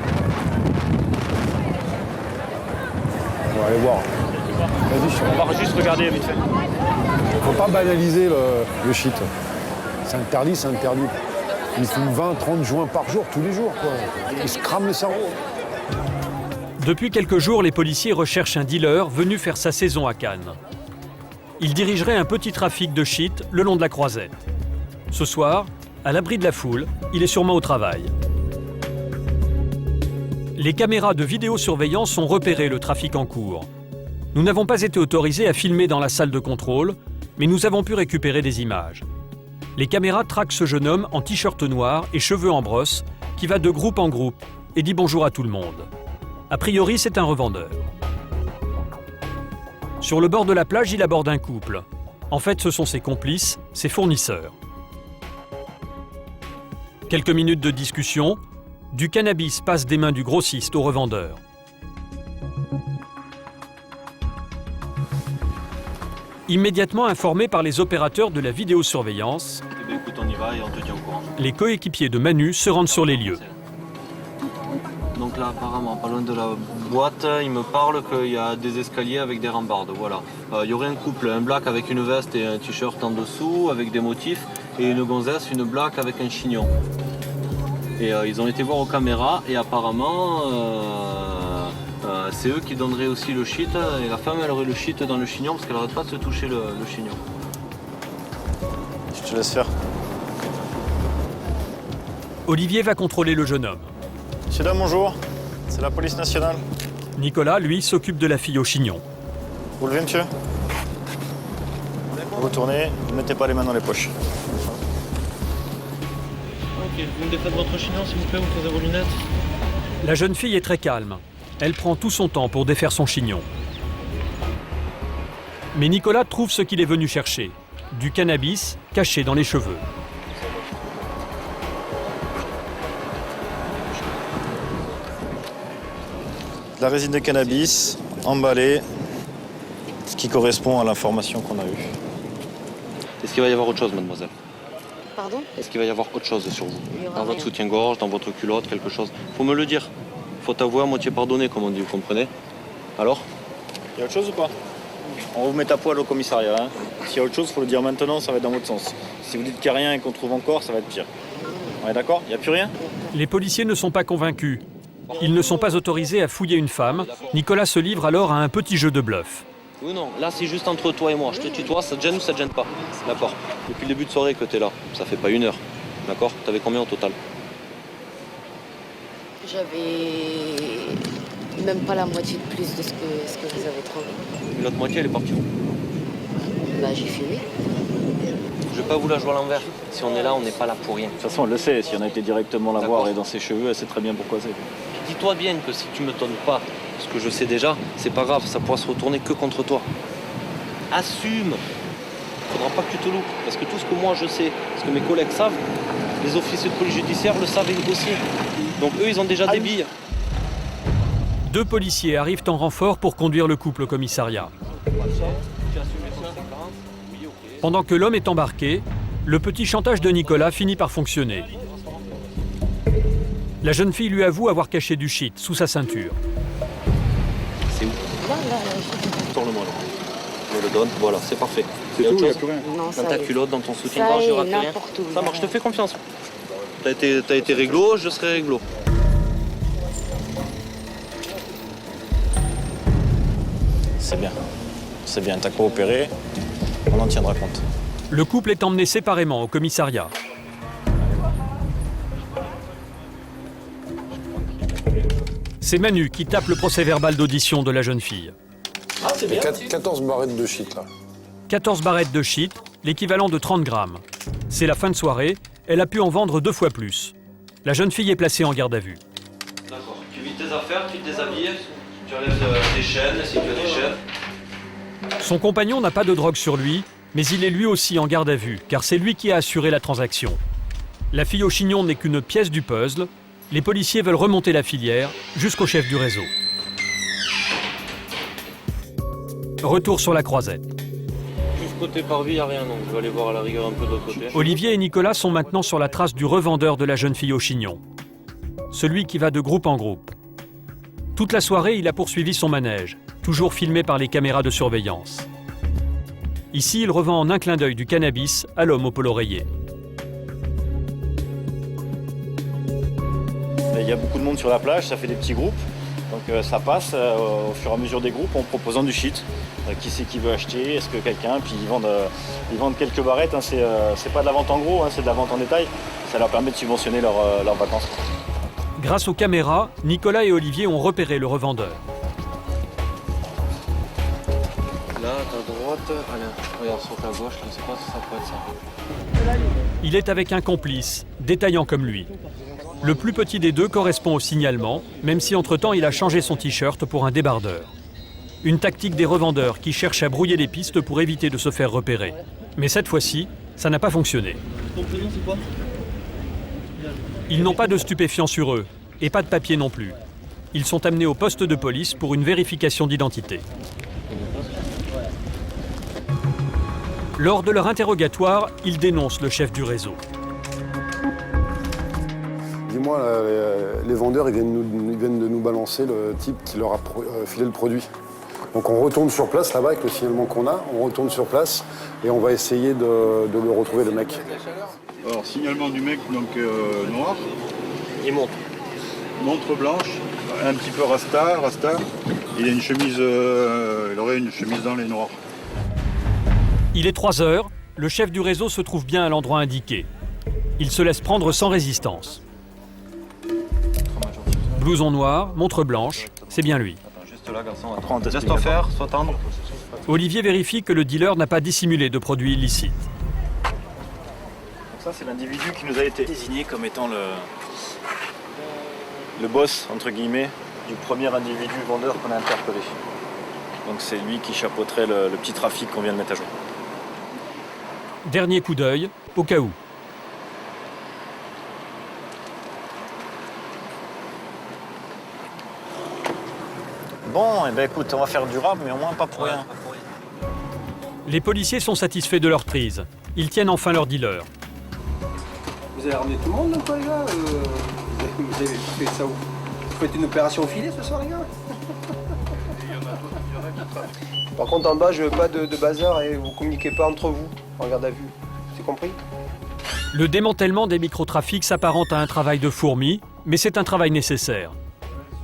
On va aller voir. Vas-y, on va juste regarder vite fait. Faut pas banaliser le shit. C'est interdit, c'est interdit. Ils fument 20, 30 joints par jour, tous les jours, quoi. Ils se crament le cerveau. Depuis quelques jours, les policiers recherchent un dealer venu faire sa saison à Cannes. Il dirigerait un petit trafic de shit le long de la Croisette. Ce soir, à l'abri de la foule, il est sûrement au travail. Les caméras de vidéosurveillance ont repéré le trafic en cours. Nous n'avons pas été autorisés à filmer dans la salle de contrôle, mais nous avons pu récupérer des images. Les caméras traquent ce jeune homme en t-shirt noir et cheveux en brosse qui va de groupe en groupe et dit bonjour à tout le monde. A priori, c'est un revendeur. Sur le bord de la plage, il aborde un couple. En fait, ce sont ses complices, ses fournisseurs. Quelques minutes de discussion, du cannabis passe des mains du grossiste au revendeur. Immédiatement informés par les opérateurs de la vidéosurveillance, écoute, on y va et on te tient au courant. les coéquipiers de Manu se rendent sur les lieux. Donc là, apparemment, pas loin de la boîte, il me parle qu'il y a des escaliers avec des rambardes. Voilà. Il y aurait un couple, un black avec une veste et un t-shirt en dessous, avec des motifs, et une gonzesse, une black avec un chignon. Et ils ont été voir aux caméras, et apparemment, c'est eux qui donneraient aussi le shit, et la femme, elle aurait le shit dans le chignon, parce qu'elle n'arrête pas de se toucher le chignon. Je te laisse faire. Olivier va contrôler le jeune homme. Monsieur, dame, bonjour. C'est la police nationale. Nicolas, lui, s'occupe de la fille au chignon. Vous levez, monsieur? Vous tournez, ne mettez pas les mains dans les poches. Ok. Vous me défaites votre chignon, s'il vous plaît, vous posez vos lunettes. La jeune fille est très calme. Elle prend tout son temps pour défaire son chignon. Mais Nicolas trouve ce qu'il est venu chercher. Du cannabis caché dans les cheveux. De la résine de cannabis, emballée, ce qui correspond à l'information qu'on a eue. Est-ce qu'il va y avoir autre chose, mademoiselle? Pardon? Est-ce qu'il va y avoir autre chose sur vous? aura Dans votre rien. soutien-gorge, dans votre culotte, quelque chose? Faut me le dire. Faut avouer à moitié pardonné, comme on dit, vous comprenez? Alors? Il y a autre chose ou pas? On vous met à poil au commissariat. Hein. S'il y a autre chose, il faut le dire maintenant, ça va être dans votre sens. Si vous dites qu'il n'y a rien et qu'on trouve encore, ça va être pire. On est d'accord? Il n'y a plus rien? Les policiers ne sont pas convaincus. Ils ne sont pas autorisés à fouiller une femme. Nicolas se livre alors à un petit jeu de bluff. Oui, non, là c'est juste entre toi et moi. Je te tutoie, ça te gêne ou ça te gêne pas? D'accord. Depuis le début de soirée que t'es là, ça fait pas 1 heure. D'accord? T'avais combien au total? J'avais même pas la moitié de plus de ce que vous avez trouvé. Et l'autre moitié, elle est partie où? Bah j'ai fumé. Je vais pas vous la jouer à l'envers. Si on est là, on n'est pas là pour rien. De toute façon, elle le sait. Si on a été directement la voir et dans ses cheveux, elle sait très bien pourquoi c'est. Dis-toi bien que si tu me donnes pas ce que je sais déjà, c'est pas grave, ça pourra se retourner que contre toi. Assume. Faudra pas que tu te loupes, parce que tout ce que moi je sais, ce que mes collègues savent, les officiers de police judiciaire le savent aussi. Donc eux, ils ont déjà des billes. 2 policiers arrivent en renfort pour conduire le couple au commissariat. Pendant que l'homme est embarqué, le petit chantage de Nicolas finit par fonctionner. La jeune fille lui avoue avoir caché du shit sous sa ceinture. C'est où? Là. Tourne-moi là. Je me le donne, voilà, c'est parfait. C'est tout, il n'y a plus rien. Non, Dans ça ta y est. culotte, dans ton Ça soutien-gorge, y il n'y est, aura plus rien. n'importe où, Ça marche, je te fais confiance. T'as été réglo, je serai réglo. C'est bien. C'est bien, t'as coopéré. On en tiendra compte. Le couple est emmené séparément au commissariat. C'est Manu qui tape le procès-verbal d'audition de la jeune fille. Ah, c'est bien. 14 barrettes de shit là. 14 barrettes de shit, l'équivalent de 30 grammes. C'est la fin de soirée, elle a pu en vendre 2 fois plus. La jeune fille est placée en garde à vue. D'accord. Tu vides tes affaires, tu te déshabilles, tu enlèves tes chaînes, si tu as des chaînes. Son compagnon n'a pas de drogue sur lui, mais il est lui aussi en garde à vue, car c'est lui qui a assuré la transaction. La fille au chignon n'est qu'une pièce du puzzle. Les policiers veulent remonter la filière jusqu'au chef du réseau. Retour sur la croisette. Juste côté parvis, il n'y a rien, donc je vais aller voir à la rigueur un peu de l'autre côté. Olivier et Nicolas sont maintenant sur la trace du revendeur de la jeune fille au chignon. Celui qui va de groupe en groupe. Toute la soirée, il a poursuivi son manège, toujours filmé par les caméras de surveillance. Ici, il revend en un clin d'œil du cannabis à l'homme au polo rayé. Il y a beaucoup de monde sur la plage, ça fait des petits groupes. Donc ça passe au fur et à mesure des groupes en proposant du shit. Qui c'est qui veut acheter? Est-ce que quelqu'un? Puis ils vendent quelques barrettes. Hein. C'est pas de la vente en gros, hein, c'est de la vente en détail. Ça leur permet de subventionner leurs vacances. Grâce aux caméras, Nicolas et Olivier ont repéré le revendeur. Là, à droite, allez, regarde sur ta gauche, je ne sais pas si ça peut être ça. Il est avec un complice, détaillant comme lui. Le plus petit des deux correspond au signalement, même si entre-temps il a changé son t-shirt pour un débardeur. Une tactique des revendeurs qui cherchent à brouiller les pistes pour éviter de se faire repérer. Mais cette fois-ci, ça n'a pas fonctionné. Ton prénom, c'est quoi? Ils n'ont pas de stupéfiants sur eux, et pas de papier non plus. Ils sont amenés au poste de police pour une vérification d'identité. Lors de leur interrogatoire, ils dénoncent le chef du réseau. Dis-moi, les vendeurs ils viennent de nous balancer le type qui leur a filé le produit. Donc on retourne sur place là-bas avec le signalement qu'on a, on retourne sur place et on va essayer de le retrouver, le mec. Alors, signalement du mec donc noir. Il monte. Montre blanche, un petit peu rasta. Il a une chemise, il aurait une chemise dans les noirs. Il est 3 heures, le chef du réseau se trouve bien à l'endroit indiqué. Il se laisse prendre sans résistance. Blouson noir, montre blanche, c'est bien lui. Juste là, garçon. Laisse-toi faire, sois tendre. Olivier vérifie que le dealer n'a pas dissimulé de produits illicites. Ça, c'est l'individu qui nous a été désigné comme étant le boss, entre guillemets, du premier individu vendeur qu'on a interpellé. Donc c'est lui qui chapeauterait le petit trafic qu'on vient de mettre à jour. Dernier coup d'œil, au cas où. Bon, eh ben écoute, on va faire durable, mais au moins pas pour rien. Les policiers sont satisfaits de leur prise. Ils tiennent enfin leur dealer. Vous avez ramené tout le monde, quoi, les gars vous avez fait ça où? Vous faites une opération au filet ce soir, les gars? Par contre, en bas, je veux pas de bazar et vous communiquez pas entre vous en garde à vue. C'est compris? Le démantèlement des microtrafics s'apparente à un travail de fourmi, mais c'est un travail nécessaire.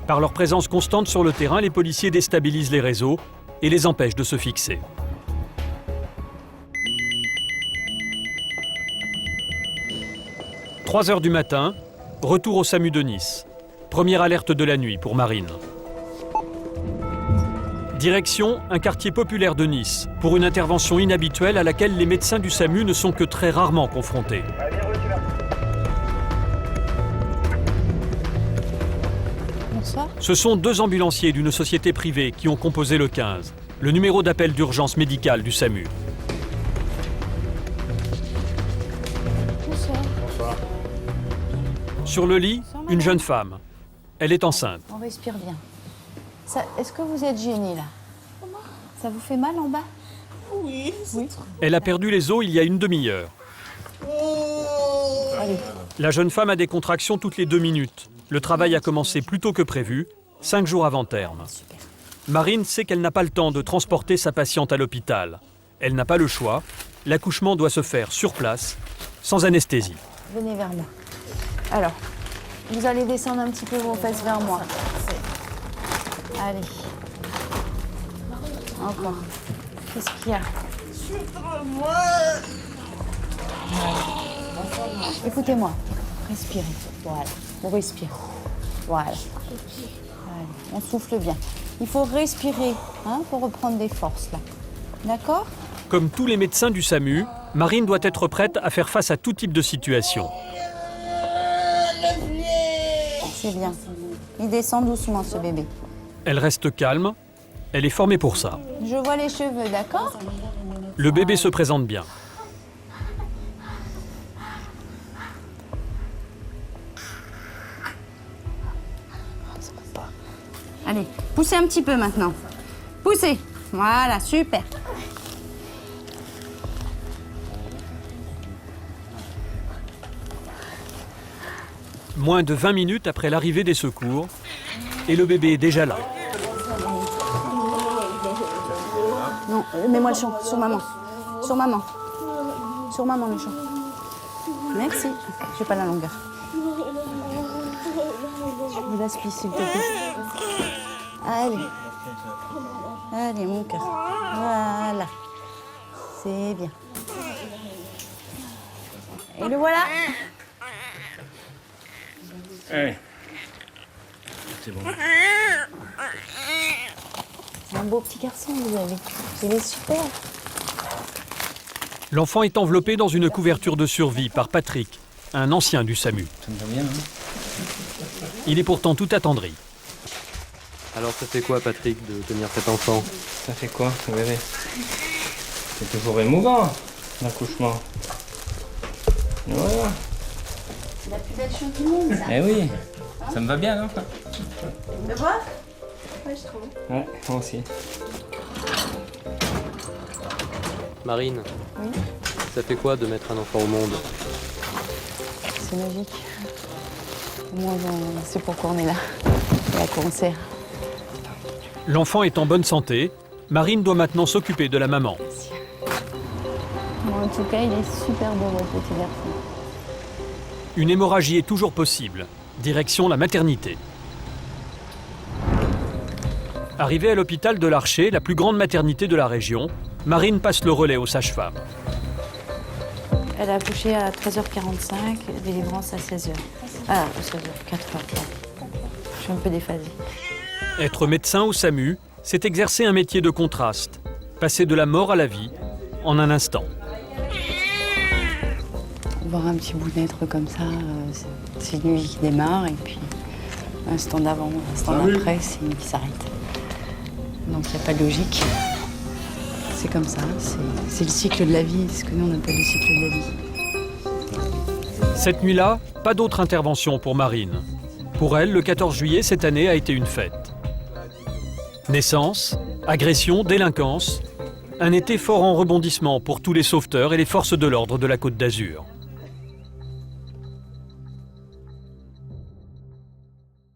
Par leur présence constante sur le terrain, les policiers déstabilisent les réseaux et les empêchent de se fixer. « 3 heures du matin, retour au SAMU de Nice. Première alerte de la nuit pour Marine. Direction, un quartier populaire de Nice, pour une intervention inhabituelle à laquelle les médecins du SAMU ne sont que très rarement confrontés. Bonsoir. Ce sont 2 ambulanciers d'une société privée qui ont composé le 15, le numéro d'appel d'urgence médicale du SAMU. Bonsoir. Sur le lit, une jeune femme. Elle est enceinte. On respire bien. Est-ce que vous êtes gêné là? Ça vous fait mal en bas? Oui. Elle a perdu les os il y a une demi-heure. Allez. La jeune femme a des contractions toutes les 2 minutes. Le travail a commencé plus tôt que prévu, 5 jours avant terme. Marine sait qu'elle n'a pas le temps de transporter sa patiente à l'hôpital. Elle n'a pas le choix. L'accouchement doit se faire sur place, sans anesthésie. Venez vers moi. Alors, vous allez descendre un petit peu vos fesses vers moi. Allez. Encore. Qu'est-ce qu'il y a? Écoutez-moi. Respirez. Voilà. On respire. Voilà. Allez. On souffle bien. Il faut respirer pour reprendre des forces là. D'accord? Comme tous les médecins du SAMU, Marine doit être prête à faire face à tout type de situation. C'est bien. Il descend doucement ce bébé. Elle reste calme. Elle est formée pour ça. Je vois les cheveux, d'accord? Le bébé se présente bien. Allez, poussez un petit peu maintenant. Poussez. Voilà, super. Moins de 20 minutes après l'arrivée des secours, et le bébé est déjà là. Non, mets-moi le champ, sur maman. Sur maman. Sur maman le champ. Merci. J'ai pas la longueur. Je vous laisse s'il te plaît. Allez. Allez, mon cœur. Voilà. C'est bien. Et le voilà. Allez. C'est bon. C'est un beau petit garçon que vous avez. Il est super. L'enfant est enveloppé dans une couverture de survie par Patrick, un ancien du SAMU. Ça me va bien, hein? Il est pourtant tout attendri. Alors ça fait quoi, Patrick, de tenir cet enfant? Ça fait quoi, bébé? C'est toujours émouvant, l'accouchement. Voilà. C'est la plus belle chose du monde, ça. Eh oui, ça me va bien, non? Tu le vois? Ouais, je trouve. Ouais, moi aussi. Marine, Oui. ça fait quoi de mettre un enfant au monde? C'est magique. Au moins, on sait pourquoi on est là et à quoi on sert. L'enfant est en bonne santé. Marine doit maintenant s'occuper de la maman. Bon, en tout cas, il est super beau, votre petit garçon. Une hémorragie est toujours possible. Direction la maternité. Arrivée à l'hôpital de l'Archer, la plus grande maternité de la région, Marine passe le relais aux sages-femmes. Elle a accouché à 13h45, délivrance à 16h. Ah, 16h, 4h. Je suis un peu déphasée. Être médecin au SAMU, c'est exercer un métier de contraste. Passer de la mort à la vie en un instant. voir un petit bout naître comme ça, c'est une vie qui démarre et puis un instant d'avant, un instant d'après, c'est une vie qui s'arrête. Donc il n'y a pas de logique. C'est comme ça, c'est le cycle de la vie, ce que nous on appelle le cycle de la vie. Cette nuit-là, pas d'autre intervention pour Marine. Pour elle, le 14 juillet cette année a été une fête. Naissance, agression, délinquance, un été fort en rebondissement pour tous les sauveteurs et les forces de l'ordre de la Côte d'Azur.